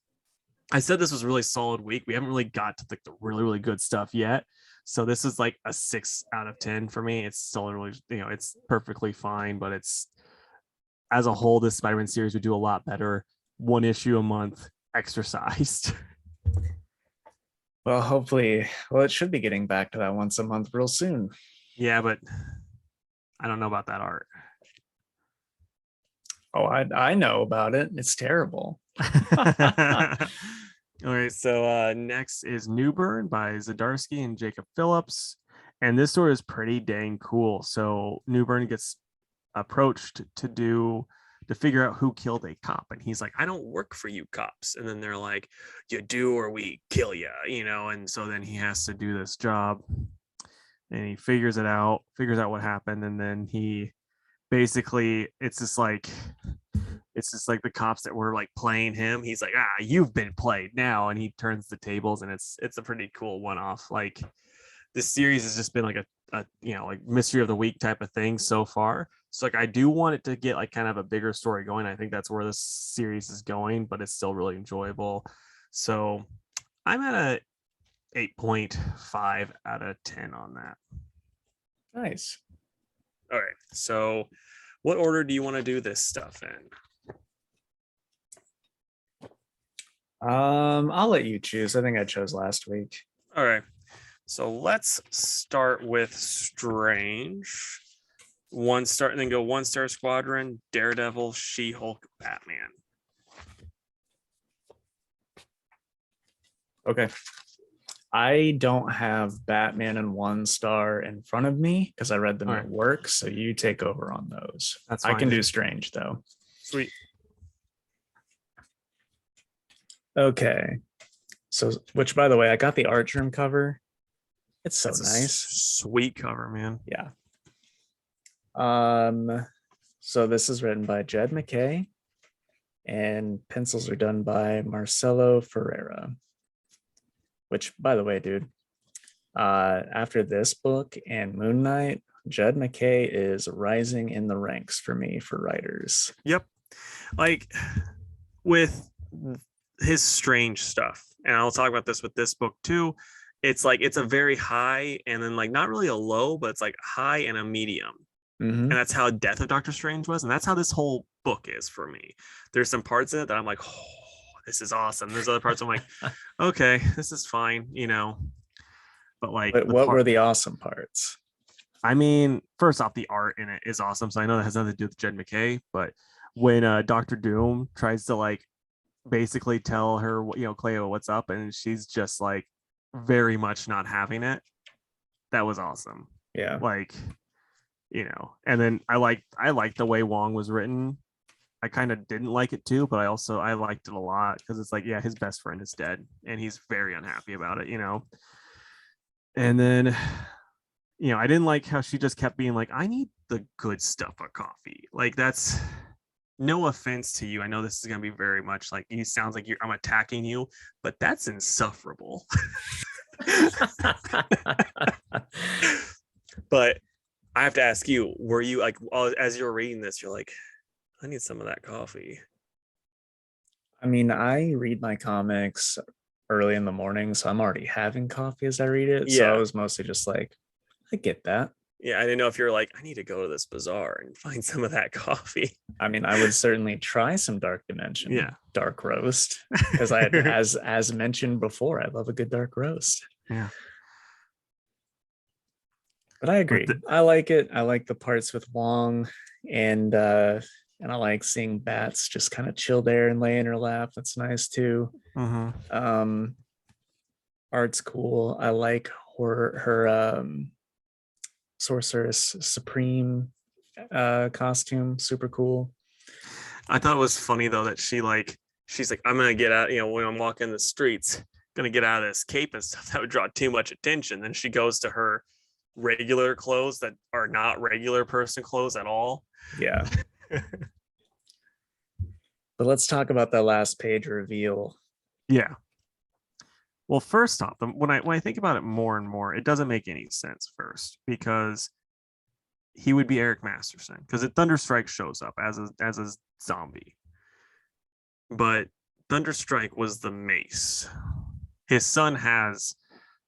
I said this was a really solid week. We haven't really got to the really, really good stuff yet. So this is like a 6 out of 10 for me. It's still really, it's perfectly fine, but it's as a whole, this Spider-Man series would do a lot better. One issue a month, exercised. well, hopefully, well, it should be getting back to that once a month real soon. Yeah, but I don't know about that art. Oh, I know about it. It's terrible. All right, so next is Newburn by Zdarsky and Jacob Phillips. And this story is pretty dang cool. So Newburn gets approached to figure out who killed a cop. And he's like, I don't work for you cops. And then they're like, you do or we kill you, and so then he has to do this job. And he figures out what happened. And then he basically, it's just like the cops that were like playing him. He's like, you've been played now, and he turns the tables, and it's a pretty cool one-off. Like this series has just been like a like mystery of the week type of thing so far. So like I do want it to get like kind of a bigger story going. I think that's where this series is going, but it's still really enjoyable. So I'm at a 8.5 out of 10 on that. Nice. All right, so what order do you want to do this stuff in? I'll let you choose. I think I chose last week. All right, so let's start with Strange. 1 star, and then go 1 Star Squadron, Daredevil, She-Hulk, Batman. Okay. I don't have Batman and 1 star in front of me because I read them at work. So you take over on those. That's fine. I can do Strange though. Sweet. Okay. So, which by the way, I got the Artgerm cover. It's so That's nice. Sweet cover, man. Yeah. So this is written by Jed McKay, and pencils are done by Marcelo Ferreira. Which, by the way, dude, after this book and Moon Knight, Jed McKay is rising in the ranks for me for writers. Yep. Like with his Strange stuff, and I'll talk about this with this book too. It's like it's a very high and then like not really a low, but it's like high and a medium. Mm-hmm. And that's how Death of Doctor Strange was. And that's how this whole book is for me. There's some parts in it that I'm like, oh, this is awesome. There's other parts I'm like, okay, this is fine, But like, what were the awesome parts? I mean, first off, the art in it is awesome. So I know that has nothing to do with Jed McKay, but when Dr. Doom tries to like basically tell her, Cleo, what's up, and she's just like very much not having it. That was awesome. Yeah. Like, and then I liked the way Wong was written. I kind of didn't like it too, but I liked it a lot because it's like, yeah, his best friend is dead and he's very unhappy about it, And then, I didn't like how she just kept being like, I need the good stuff of coffee. Like, that's no offense to you. I know this is going to be very much like, you sounds like I'm attacking you, but that's insufferable. But I have to ask you, were you like, as you were reading this, you're like, I need some of that coffee? I mean, I read my comics early in the morning, so I'm already having coffee as I read it. So I Yeah. was mostly just like, I get that. Yeah, I didn't know if you're like, I need to go to this bazaar and find some of that coffee. I mean, I would certainly try some Dark Yeah. Dimension dark roast because I had, as mentioned before, I love a good dark roast. Yeah. But I But agree. I like it. I like the parts with Wong, and I like seeing Bats just kind of chill there and lay in her lap. That's nice too. mhm. Um, art's cool. I like her Sorceress Supreme costume. Super cool. I thought it was funny though that she's like, I'm gonna get out, when I'm walking the streets, gonna get out of this cape and stuff that would draw too much attention. Then she goes to her regular clothes that are not regular person clothes at all. Yeah. But let's talk about that last page reveal. Yeah. Well, first off, when I think about it more and more, it doesn't make any sense first because he would be Eric Masterson because Thunderstrike shows up as a zombie, but Thunderstrike was the mace. His son has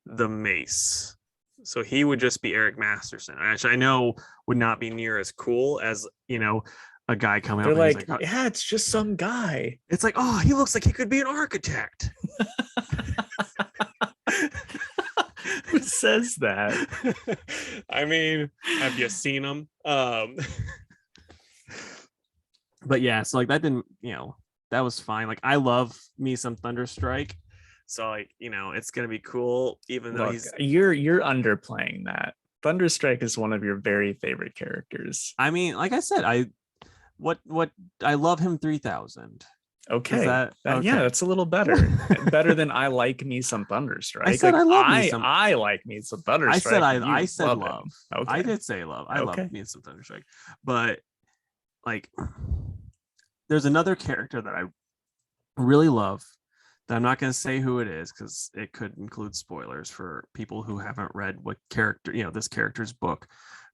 the mace, so he would just be Eric Masterson, which I know would not be near as cool as a guy coming They're up and he's like, like, yeah, it's just some guy. it's like, oh, he looks like he could be an architect. Who says that? I mean, have you seen him? But yeah, so like that didn't, that was fine. Like I love me some Thunderstrike. So like, it's gonna be cool, even though you're underplaying that. Thunderstrike is one of your very favorite characters. I mean, like I said, what I love him 3000. Okay. Okay? Yeah, that's a little better. Better than I like me some Thunderstrike. I said like, I love me some. I like me some Thunderstrike. I said love. Okay. I did say love. I love me some Thunderstrike. But like there's another character that I really love that I'm not going to say who it is because it could include spoilers for people who haven't read what character, this character's book.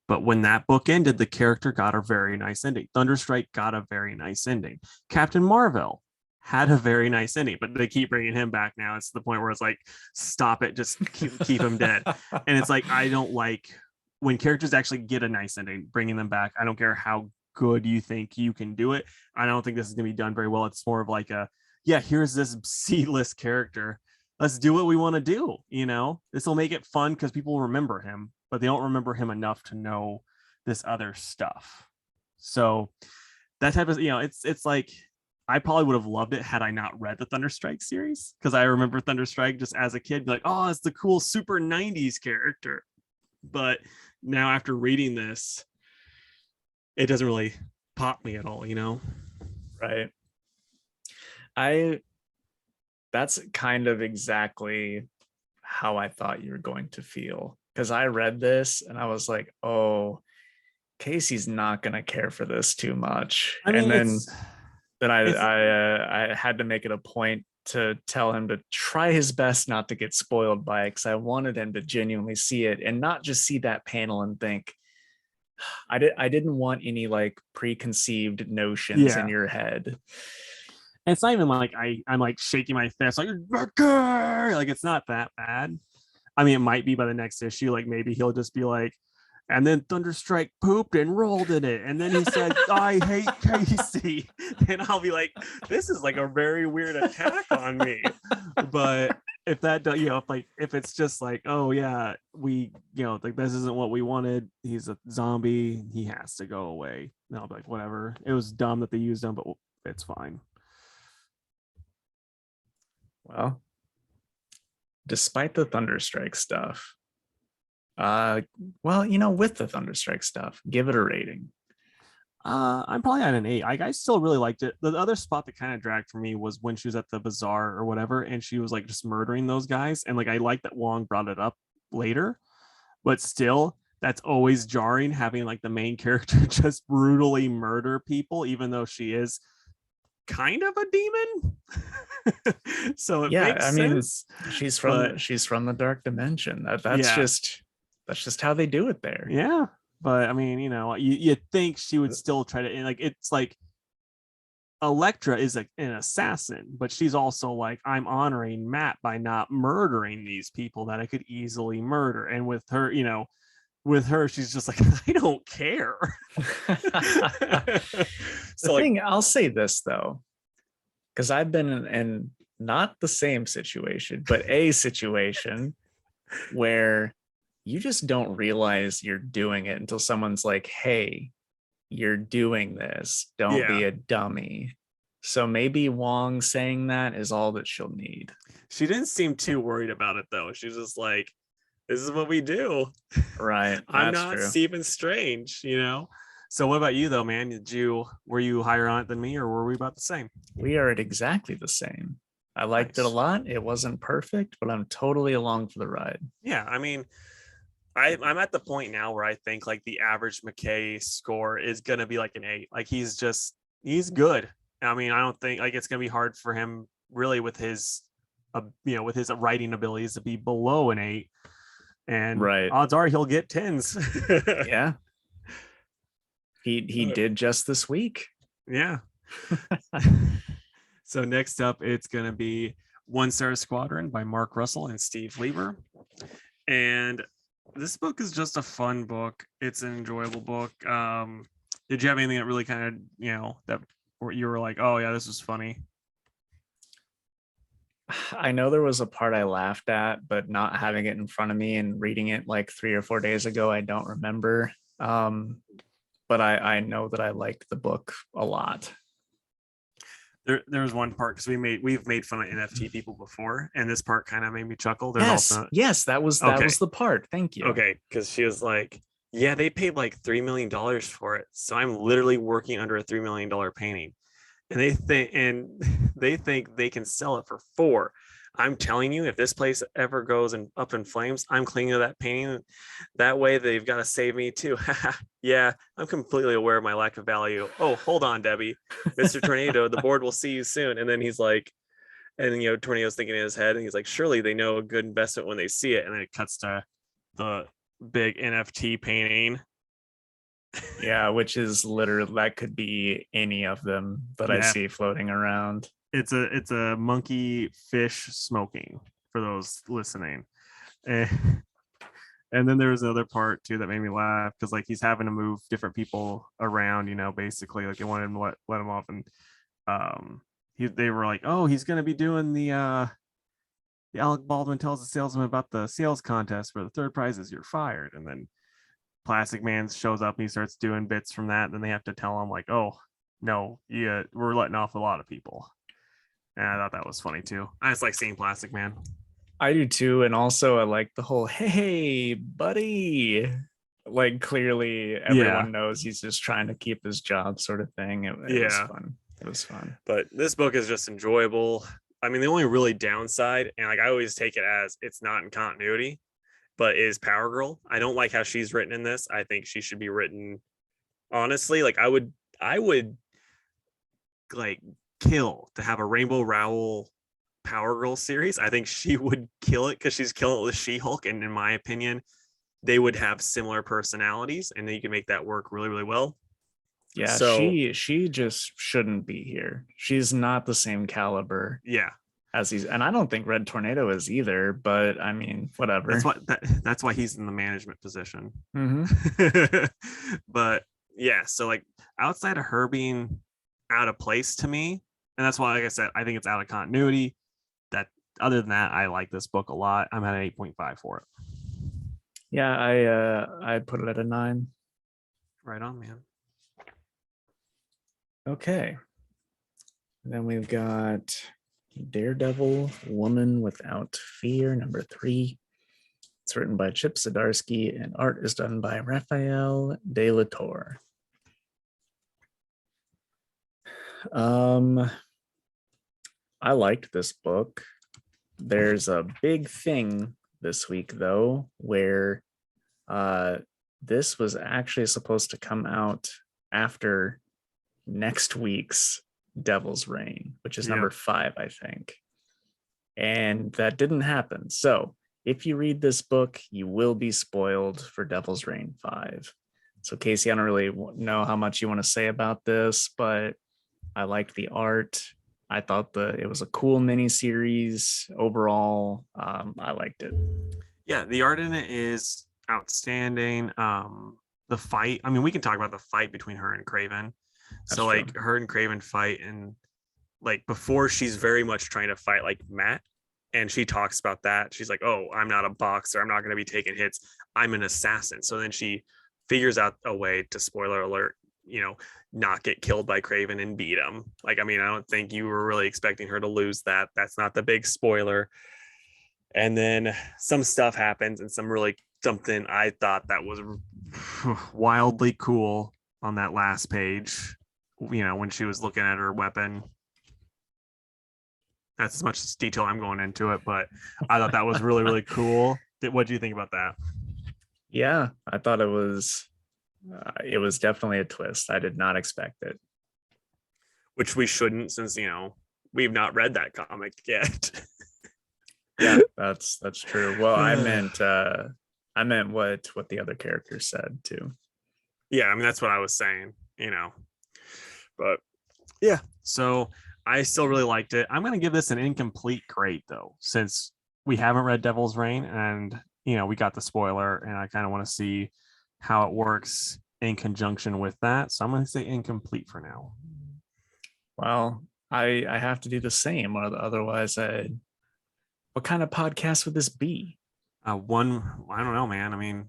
But when that book ended, the character got a very nice ending. Thunderstrike got a very nice ending. Captain Marvel had a very nice ending, but they keep bringing him back now. It's the point where it's like, stop it, just keep him dead. And it's like, I don't like when characters actually get a nice ending, bringing them back. I don't care how good you think you can do it. I don't think this is going to be done very well. It's more of like here's this C-list character. Let's do what we want to do. This will make it fun because people will remember him, but they don't remember him enough to know this other stuff. So that type of, it's like, I probably would have loved it had I not read the Thunderstrike series because I remember Thunderstrike just as a kid, be like, oh, it's the cool super 90s character. But now after reading this, it doesn't really pop me at all, Right. That's kind of exactly how I thought you were going to feel because I read this and I was like, oh, Casey's not going to care for this too much. I mean, and then I had to make it a point to tell him to try his best not to get spoiled by it because I wanted him to genuinely see it and not just see that panel and think, I didn't want any like preconceived notions in your head. It's not even like I'm like shaking my fist like it's not that bad. I mean, it might be by the next issue. Like maybe he'll just be like, and then Thunderstrike pooped and rolled in it, and then he said, "I hate Casey," and I'll be like, "This is like a very weird attack on me." But if that, if it's just like, "Oh yeah, we, like this isn't what we wanted. He's a zombie. He has to go away," and I'll be like, "Whatever. It was dumb that they used him, but it's fine." Well, despite the Thunderstrike stuff, with the Thunderstrike stuff, give it a rating. I'm probably at an 8. I still really liked it. The other spot that kind of dragged for me was when she was at the bazaar or whatever, and she was like just murdering those guys. And like I like that Wong brought it up later, but still, that's always jarring having like the main character just brutally murder people, even though she is kind of a demon. So it makes sense. She's from the dark dimension. That's just how they do it there. Yeah. But I mean, you think she would still try to, and like it's like Elektra is an assassin, but she's also like, I'm honoring Matt by not murdering these people that I could easily murder. And with her, with her, she's just like, I don't care. The So like, thing, I'll say this though, because I've been in not the same situation, but a situation where you just don't realize you're doing it until someone's like, hey, you're doing this. Don't be yeah, a dummy. So maybe Wong saying that is all that she'll need. she didn't seem too worried about it though. She's just like, this is what we do. Right. I'm That's not true. Stephen Strange, So what about you though, man? Were you higher on it than me, or were we about the same? We are at exactly the same. I liked it a Nice. lot. It wasn't perfect, but I'm totally along for the ride. Yeah, I mean, I'm at the point now where I think like the average McKay score is gonna be like an 8. Like he's good. I mean, I don't think like it's gonna be hard for him really with his with his writing abilities to be below an 8. And Right. odds are he'll get 10s. Yeah. He did just this week. Yeah. So next up, it's gonna be Star Squadron by Mark Russell and Steve Lieber. And this book is just a fun book. It's an enjoyable book. Did you have anything that really kind of, that you were like, oh yeah, this was funny? I know there was a part I laughed at, but not having it in front of me and reading it like 3 or 4 days ago, I don't remember. But I know that I liked the book a lot. There was one part because we've made fun of NFT people before, and this part kind of made me chuckle. There's Yes, also yes, that was the part. Thank you. okay, because she was like, yeah, they paid like $3 million for it, so I'm literally working under a $3 million painting, and they think they can sell it for 4. I'm telling you, if this place ever goes up in flames, I'm cleaning that painting. That way, they've got to save me too. Yeah, I'm completely aware of my lack of value. Oh, hold on, Debbie, Mr. Tornado, the board will see you soon. And then he's like, and then Tornado's thinking in his head, and he's like, surely they know a good investment when they see it. And then it cuts to the big NFT painting. Yeah, which is literally, that could be any of them that I Yeah, see floating around. it's a monkey fish smoking for those listening. And, and then there was another part too that made me laugh because like he's having to move different people around, basically like they wanted him to let him off, and they were like, oh, he's gonna be doing the Alec Baldwin tells the salesman about the sales contest where the third prize is you're fired, and then Plastic Man shows up and he starts doing bits from that. And then they have to tell him like, oh no, yeah, we're letting off a lot of people. And I thought that was funny too. I just like seeing Plastic Man. I do too. And also I like the whole, hey, buddy. Like clearly everyone knows he's just trying to keep his job sort of thing. It was fun. It was fun. But this book is just enjoyable. I mean, the only really downside, and like I always take it as it's not in continuity, but is Power Girl. I don't like how she's written in this. I think she should be written honestly. Like I would like kill to have a Rainbow Rowell Power Girl series. I think she would kill it because she's killing it with She-Hulk, and in my opinion, they would have similar personalities, and then you can make that work really, really well. Yeah, so she just shouldn't be here. She's not the same caliber. Yeah. As he's, and I don't think Red Tornado is either, but I mean, whatever. That's why he's in the management position. Mm-hmm. But yeah, so like outside of her being out of place to me, and that's why, like I said, I think it's out of continuity. That other than that, I like this book a lot. I'm at an 8.5 for it. Yeah, I put it at a 9. Right on, man. Okay. And then we've got Daredevil Woman Without Fear, number 3. It's written by Chip Zdarsky and art is done by Raphael De La Torre. I liked this book. There's a big thing this week though, where this was actually supposed to come out after next week's Devil's Reign, which is number 5, I think. And that didn't happen. So if you read this book, you will be spoiled for Devil's Reign 5. So Casey, I don't really know how much you want to say about this, but I liked the art. I thought it was a cool miniseries overall. I liked it. Yeah, the art in it is outstanding. The fight, I mean, we can talk about the fight between her and Craven. That's So true. like her and Craven fight, and like before she's very much trying to fight like Matt, and she talks about that. She's like, "Oh, I'm not a boxer. I'm not going to be taking hits. I'm an assassin." So then she figures out a way to, spoiler alert, not get killed by Craven and beat him. Like, I mean, I don't think you were really expecting her to lose that. That's not the big spoiler. And then some stuff happens, and something I thought that was wildly cool on that last page, when she was looking at her weapon. That's as much detail I'm going into it, but I thought that was really, really cool. What do you think about that? Yeah, I thought it was definitely a twist. I did not expect it. Which we shouldn't, since we've not read that comic yet. Yeah, that's true. Well, I meant what the other characters said too. Yeah, I mean, that's what I was saying, but yeah, so I still really liked it. I'm going to give this an incomplete grade though, since we haven't read Devil's Reign, and we got the spoiler, and I kind of want to see how it works in conjunction with that. So I'm going to say incomplete for now. Well, I have to do the same, otherwise what kind of podcast would this be? I don't know, man. I mean,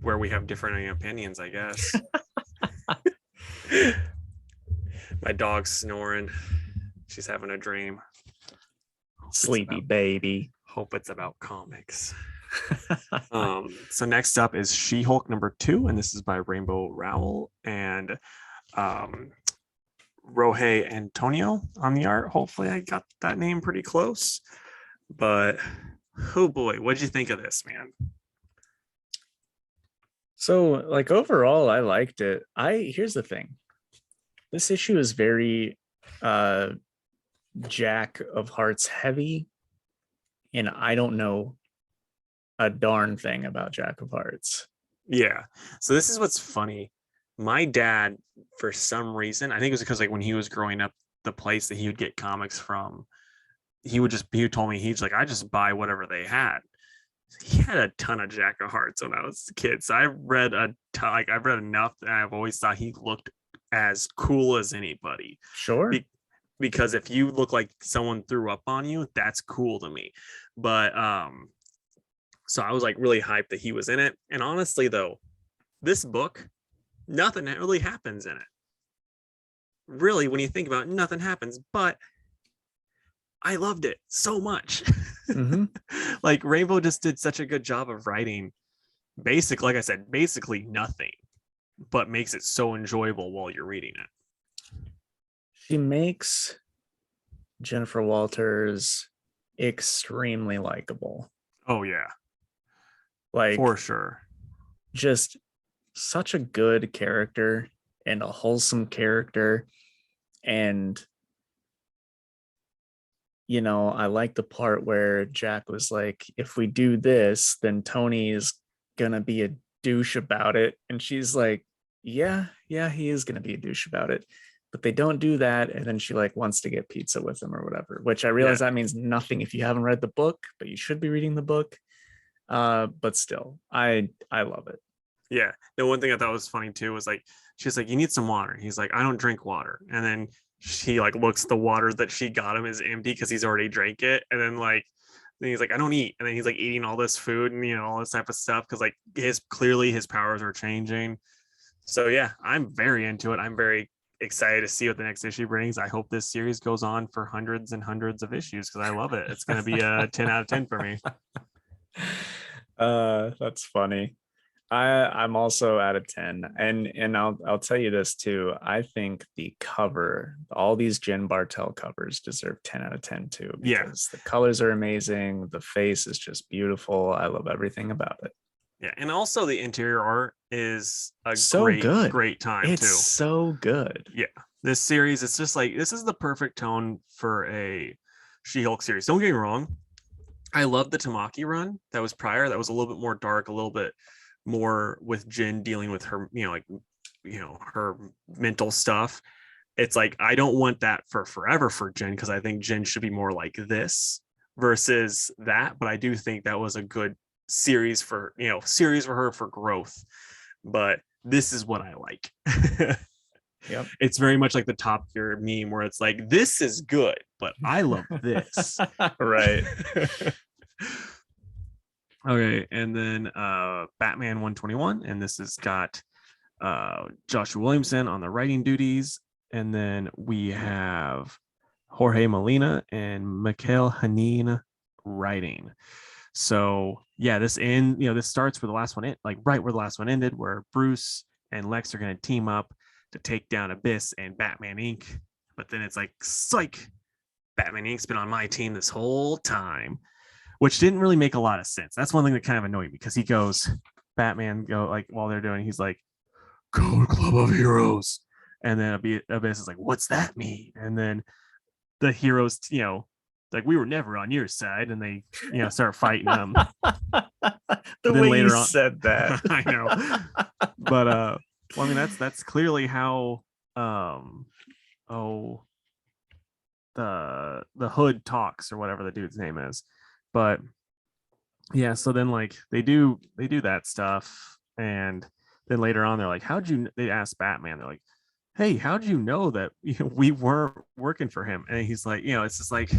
where we have different opinions, I guess. My dog's snoring. She's having a dream. Sleepy baby. Hope it's about comics. So next up is She-Hulk #2, and this is by Rainbow Rowell and Rohei Antonio on the art. Hopefully I got that name pretty close. But oh boy, what'd you think of this, man? So, like, overall, I liked it. Here's the thing. This issue is very Jack of Hearts heavy, and I don't know a darn thing about Jack of Hearts. Yeah. So this is what's funny. My dad, for some reason, I think it was because like when he was growing up, the place that he would get comics from, he told me, he's like, I just buy whatever they had. He had a ton of Jack of Hearts when I was a kid. So I've read enough, and I've always thought he looked as cool as anybody. Sure. Because if you look like someone threw up on you, that's cool to me. But so I was like really hyped that he was in it. And honestly, though, this book, nothing really happens in it. Really, when you think about it, nothing happens, but I loved it so much. Mm-hmm. Like Rainbow just did such a good job of writing like I said, basically nothing, but makes it so enjoyable while you're reading it. She makes Jennifer Walters extremely likable. Oh yeah. Like, for sure. Just such a good character and a wholesome character. And I like the part where Jack was like, if we do this, then Tony is gonna be a douche about it. And she's like, yeah, he is gonna be a douche about it. But they don't do that. And then she like wants to get pizza with him or whatever, which I realize that means nothing if you haven't read the book, but you should be reading the book. But still, I love it. Yeah. The one thing I thought was funny too was like, she's like, you need some water. He's like, I don't drink water. And then she like looks, the water that she got him is empty because he's already drank it. And then he's like, I don't eat. And then he's like eating all this food and all this type of stuff because like clearly his powers are changing. So yeah, I'm very into it. I'm very excited to see what the next issue brings. I hope this series goes on for hundreds and hundreds of issues because I love it. It's going to be a 10 out of 10 for me. That's funny. I'm also out of 10, and I'll tell you this too. I think the cover, all these Jen Bartel covers, deserve 10 out of 10 too, because the colors are amazing. The face is just beautiful. I love everything about it. Yeah, and also the interior art is great time. It's so good. Yeah, this series, it's just like, this is the perfect tone for a She-Hulk series. Don't get me wrong, I love the Tamaki run that was prior. That was a little bit more dark, a little bit more with Jen dealing with her, her mental stuff. it's like I don't want that for forever for Jen, because I think Jen should be more like this versus that. But I do think that was a good series for her for growth. But this is what I like. Yep. It's very much like the Top Gear meme where it's like, this is good, but I love this. Right. Okay, and then Batman 121, and this has got Joshua Williamson on the writing duties, and then we have Jorge Molina and Mikhail Hanin writing. So yeah, this starts where the last one right where the last one ended, where Bruce and Lex are going to team up to take down Abyss and Batman Inc. But then it's like, psych, Batman Inc.'s been on my team this whole time, which didn't really make a lot of sense. That's one thing that kind of annoyed me, because he goes, Batman go like while they're doing, he's like, Code Club of Heroes, and then Abyss is like, what's that mean? And then the heroes, like, we were never on your side, and they start fighting them. The way later you said that. I know. But well, I mean, that's clearly how the Hood talks, or whatever the dude's name is. But yeah, so then like they do that stuff, and then later on they're like, they ask Batman, they're like, hey, how'd you know that we weren't working for him? And he's like, it's just like,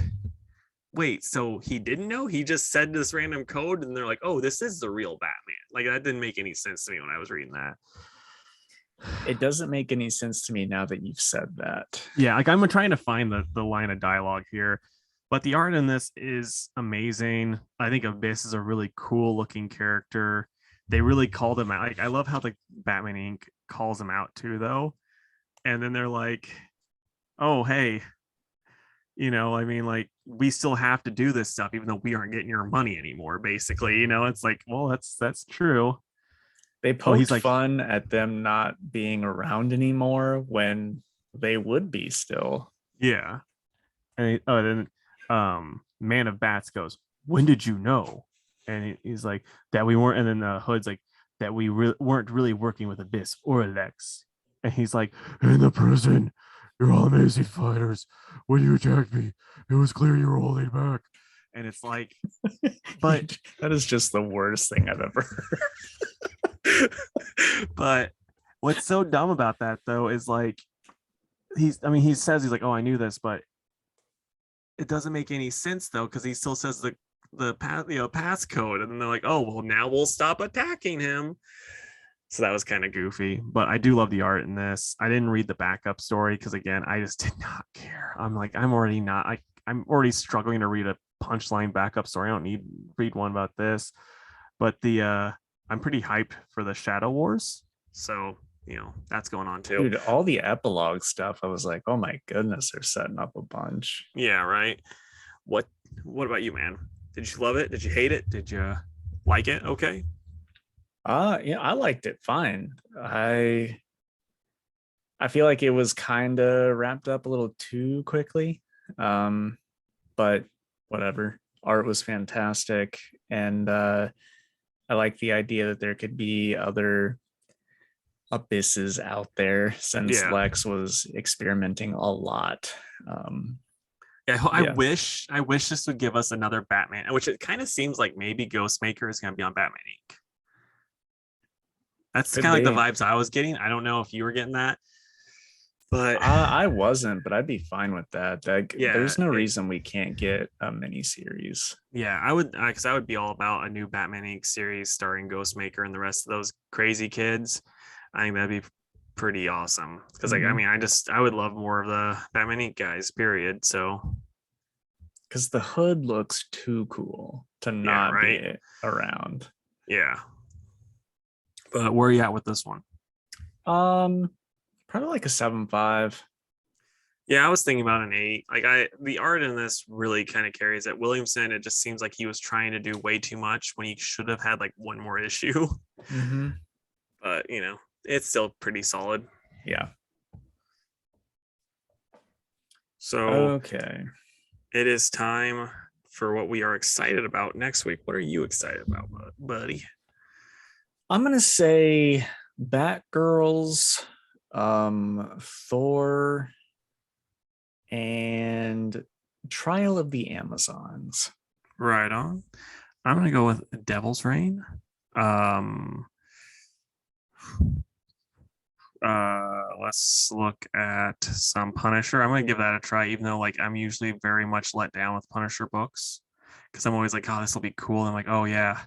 wait, so he didn't know? He just said this random code, and they're like, oh, this is the real Batman. Like, that didn't make any sense to me when I was reading that. It doesn't make any sense to me now that you've said that. Yeah, like I'm trying to find the line of dialogue here, but the art in this is amazing. I think Abyss is a really cool looking character. They really called him out. Like, I love how the Batman Inc. calls him out too, though. And then they're like, oh, hey, I mean, like, we still have to do this stuff, even though we aren't getting your money anymore, basically. It's like, well, that's true. They poked fun at them not being around anymore when they would be still. Yeah. And then Man of Bats goes, when did you know? And he's like, that we weren't. And then Hood's like, that we weren't really working with Abyss or Lex. And he's like, in the prison, you're all amazing fighters. When you attacked me, it was clear you were holding back. And it's like, but that is just the worst thing I've ever heard. But what's so dumb about that, though, is like, he says, he's like, oh, I knew this, but it doesn't make any sense, though, because he still says the passcode, and then they're like, oh, well, now we'll stop attacking him. So that was kind of goofy, but I do love the art in this. I didn't read the backup story because, again, I just did not care. I'm like, I'm already struggling to read a punchline backup story. I don't need to read one about this. But I'm pretty hyped for the Shadow Wars. So, that's going on too. Dude, all the epilogue stuff, I was like, oh my goodness, they're setting up a bunch. Yeah, right. What about you, man? Did you love it? Did you hate it? Did you like it? Okay. Yeah, I liked it fine. I feel like it was kind of wrapped up a little too quickly. But whatever. Art was fantastic, and I like the idea that there could be other abysses out there, since Lex was experimenting a lot. I wish this would give us another Batman, which it kind of seems like maybe Ghostmaker is going to be on Batman Inc. That's kind of like the vibes I was getting. I don't know if you were getting that, but I wasn't. But I'd be fine with that. There's no reason we can't get a mini series. Yeah, I would, because I would be all about a new Batman Inc. series starring Ghostmaker and the rest of those crazy kids. I think that'd be pretty awesome. Because I would love more of the Batman Inc. guys. Period. So, because the Hood looks too cool to not be around. Yeah. But where are you at with this one? Probably like a 7.5. Yeah, I was thinking about an 8. Like, the art in this really kind of carries it. Williamson, it just seems like he was trying to do way too much when he should have had like one more issue. Mm-hmm. But it's still pretty solid. Yeah. So okay, it is time for what we are excited about next week. What are you excited about, buddy? I'm gonna say Batgirls, Thor, and Trial of the Amazons. Right on. I'm gonna go with Devil's Reign. Um, let's look at some Punisher. I'm gonna give that a try, even though like I'm usually very much let down with Punisher books because I'm always like, oh, this will be cool. And I'm like, oh yeah,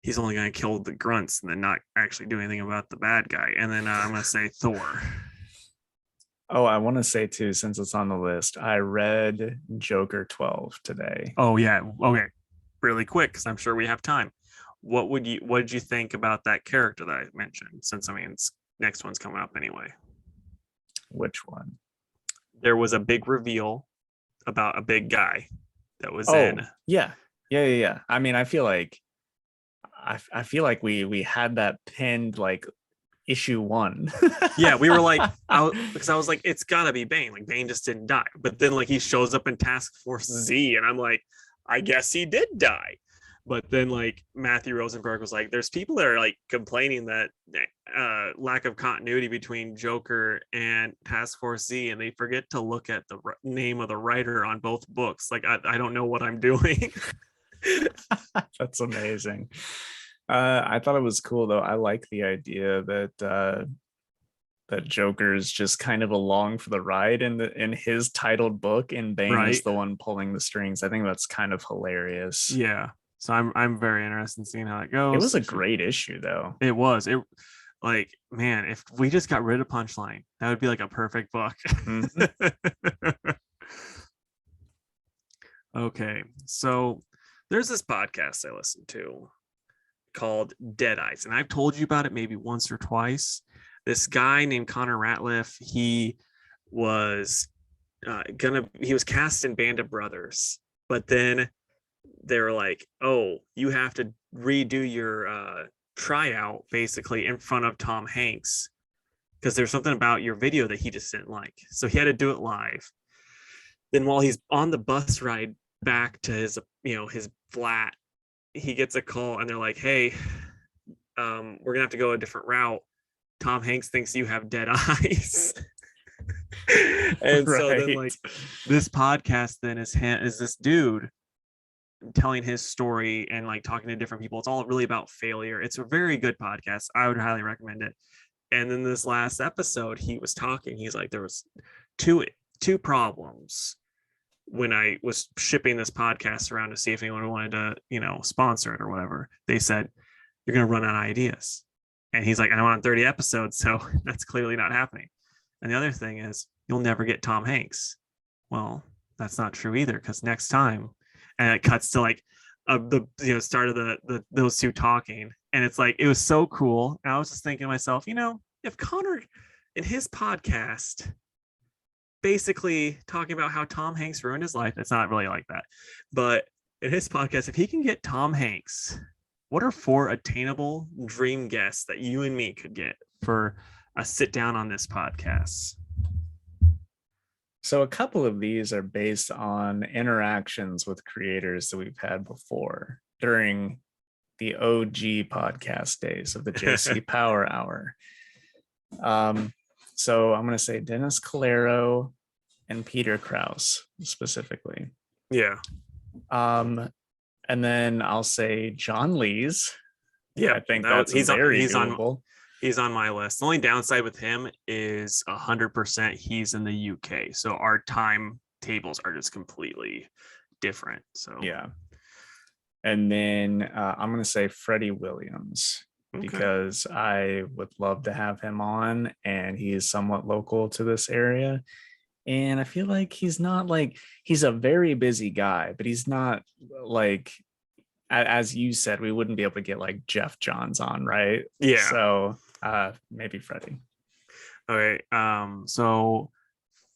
he's only gonna kill the grunts and then not actually do anything about the bad guy. And then I'm gonna say Thor. Oh, I want to say too, since it's on the list, I read Joker 12 today. Oh yeah, okay, really quick because I'm sure we have time. What did you think about that character that I mentioned? Since I mean, next one's coming up anyway. Which one? There was a big reveal about a big guy that was Oh, in. yeah. I mean, I feel like we had that pinned like issue 1. Yeah, we were like, because I was like, it's gotta be Bane. Like Bane just didn't die, but then like he shows up in Task Force Z, and I'm like, I guess he did die. But then like Matthew Rosenberg was like, there's people that are like complaining that lack of continuity between Joker and Task Force Z, and they forget to look at the name of the writer on both books. Like I don't know what I'm doing. That's amazing. I thought it was cool though. I like the idea that that Joker's just kind of along for the ride in his titled book, and Bane Right. is the one pulling the strings. I think that's kind of hilarious. Yeah. So I'm very interested in seeing how it goes. It was a great issue though. It was. It like, man, if we just got rid of Punchline, that would be like a perfect book. Mm-hmm. Okay. So there's this podcast I listen to called Dead Eyes, and I've told you about it maybe once or twice. This guy named Connor Ratliff, he was he was cast in Band of Brothers, but then they were like, oh, you have to redo your tryout basically in front of Tom Hanks because there's something about your video that he just didn't like, so he had to do it live. Then while he's on the bus ride back to his his flat, he gets a call and they're like, hey, we're gonna have to go a different route. Tom Hanks thinks you have dead eyes. And right. So then like this podcast then is this dude telling his story and like talking to different people. It's all really about failure. It's a very good podcast. I would highly recommend it. And then this last episode, he was talking. He's like, there was two problems when I was shipping this podcast around to see if anyone wanted to, sponsor it or whatever. They said, you're going to run out of ideas. And he's like, I'm on 30 episodes, so that's clearly not happening. And the other thing is, you'll never get Tom Hanks. Well, that's not true either, because next time, and it cuts to like the start of the those two talking, and it's like, it was so cool. And I was just thinking to myself, if Connor in his podcast basically talking about how Tom Hanks ruined his life, it's not really like that, but in his podcast, if he can get Tom Hanks, what are 4 attainable dream guests that you and me could get for a sit down on this podcast? So a couple of these are based on interactions with creators that we've had before during the OG podcast days of the JC Power Hour. So I'm going to say Dennis Calero and Peter Krause specifically. Yeah. And then I'll say John Lees. Yeah, I think that's he's doable. He's on my list. The only downside with him is 100% he's in the UK. So our timetables are just completely different. So yeah. And then I'm going to say Freddie Williams, because I would love to have him on, and he is somewhat local to this area. And I feel like he's not like, he's a very busy guy, but he's not like, as you said, we wouldn't be able to get like Jeff Johns on, right? Yeah. So maybe Freddie. All right. So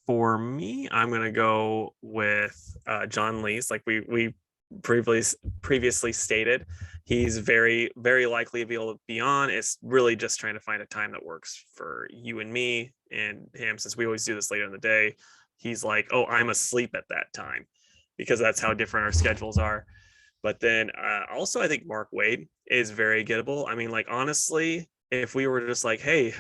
for me, I'm gonna go with John Lees. Like we previously stated, he's very, very likely to be able to be on. It's really just trying to find a time that works for you and me and him, since we always do this later in the day. He's like, oh, I'm asleep at that time, because that's how different our schedules are. But then also I think Mark Waid is very gettable. I mean, like, honestly, if we were just like, hey,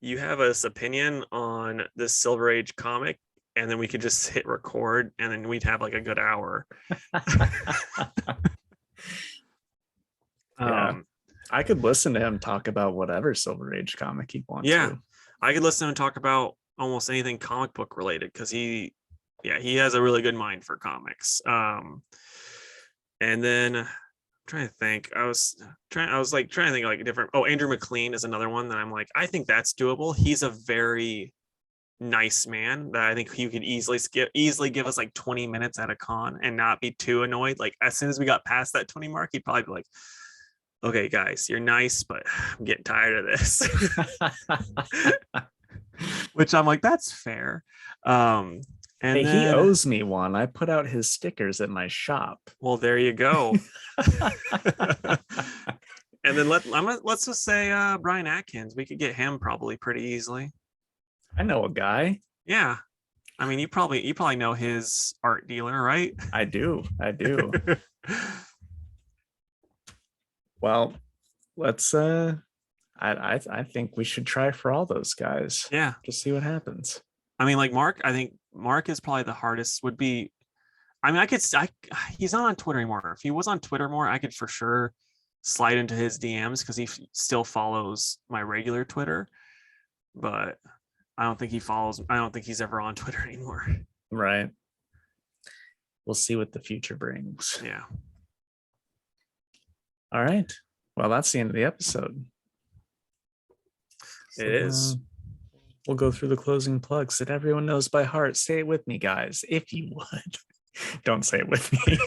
you have this opinion on this Silver Age comic, and then we could just hit record, and then we'd have like a good hour. Yeah. I could listen to him talk about whatever Silver Age comic he'd want Yeah, to. I could listen to him talk about almost anything comic book related, because he has a really good mind for comics. And then I'm trying to think. I was trying to think like a different. Oh, Andrew McLean is another one that I'm like, I think that's doable. He's a very nice man that I think he could easily give us like 20 minutes at a con and not be too annoyed. Like as soon as we got past that 20 mark, he'd probably be like, okay, guys, you're nice, but I'm getting tired of this. Which I'm like, that's fair. And hey, then, he owes me one. I put out his stickers at my shop. well, there you go. And then let's just say Brian Atkins. We could get him probably pretty easily. I know a guy. Yeah. I mean, you probably know his art dealer, right? I do. Well, let's I think we should try for all those guys. Yeah. Just see what happens. I mean, like Mark, I think Mark is probably the hardest would be. I mean, he's not on Twitter anymore. If he was on Twitter more, I could for sure slide into his DMs because he still follows my regular Twitter, but I don't think he's ever on Twitter anymore. Right. We'll see what the future brings. Yeah. All right. Well, that's the end of the episode. It is. We'll go through the closing plugs that everyone knows by heart. Say it with me, guys, if you would. Don't say it with me.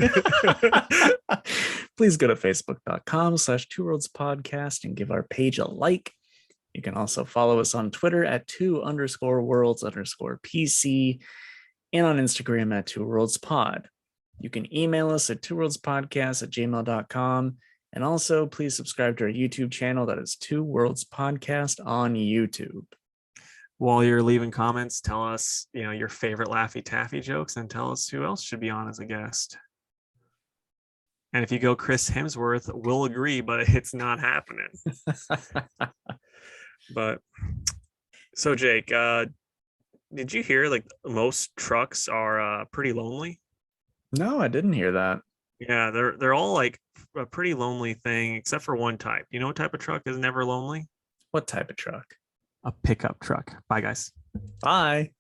Please go to facebook.com/2worldspodcast and give our page a like. You can also follow us on Twitter at 2_worlds_PC and on Instagram at 2worldspod. You can email us at 2worldspodcast@gmail.com. And also, please subscribe to our YouTube channel. That is 2 Worlds Podcast on YouTube. While you're leaving comments, tell us, your favorite Laffy Taffy jokes, and tell us who else should be on as a guest. And if you go Chris Hemsworth, we'll agree, but it's not happening. But so Jake, did you hear like most trucks are pretty lonely? No, I didn't hear that. Yeah, they're all like a pretty lonely thing, except for one type. You know what type of truck is never lonely? What type of truck? A pickup truck. Bye, guys. Bye.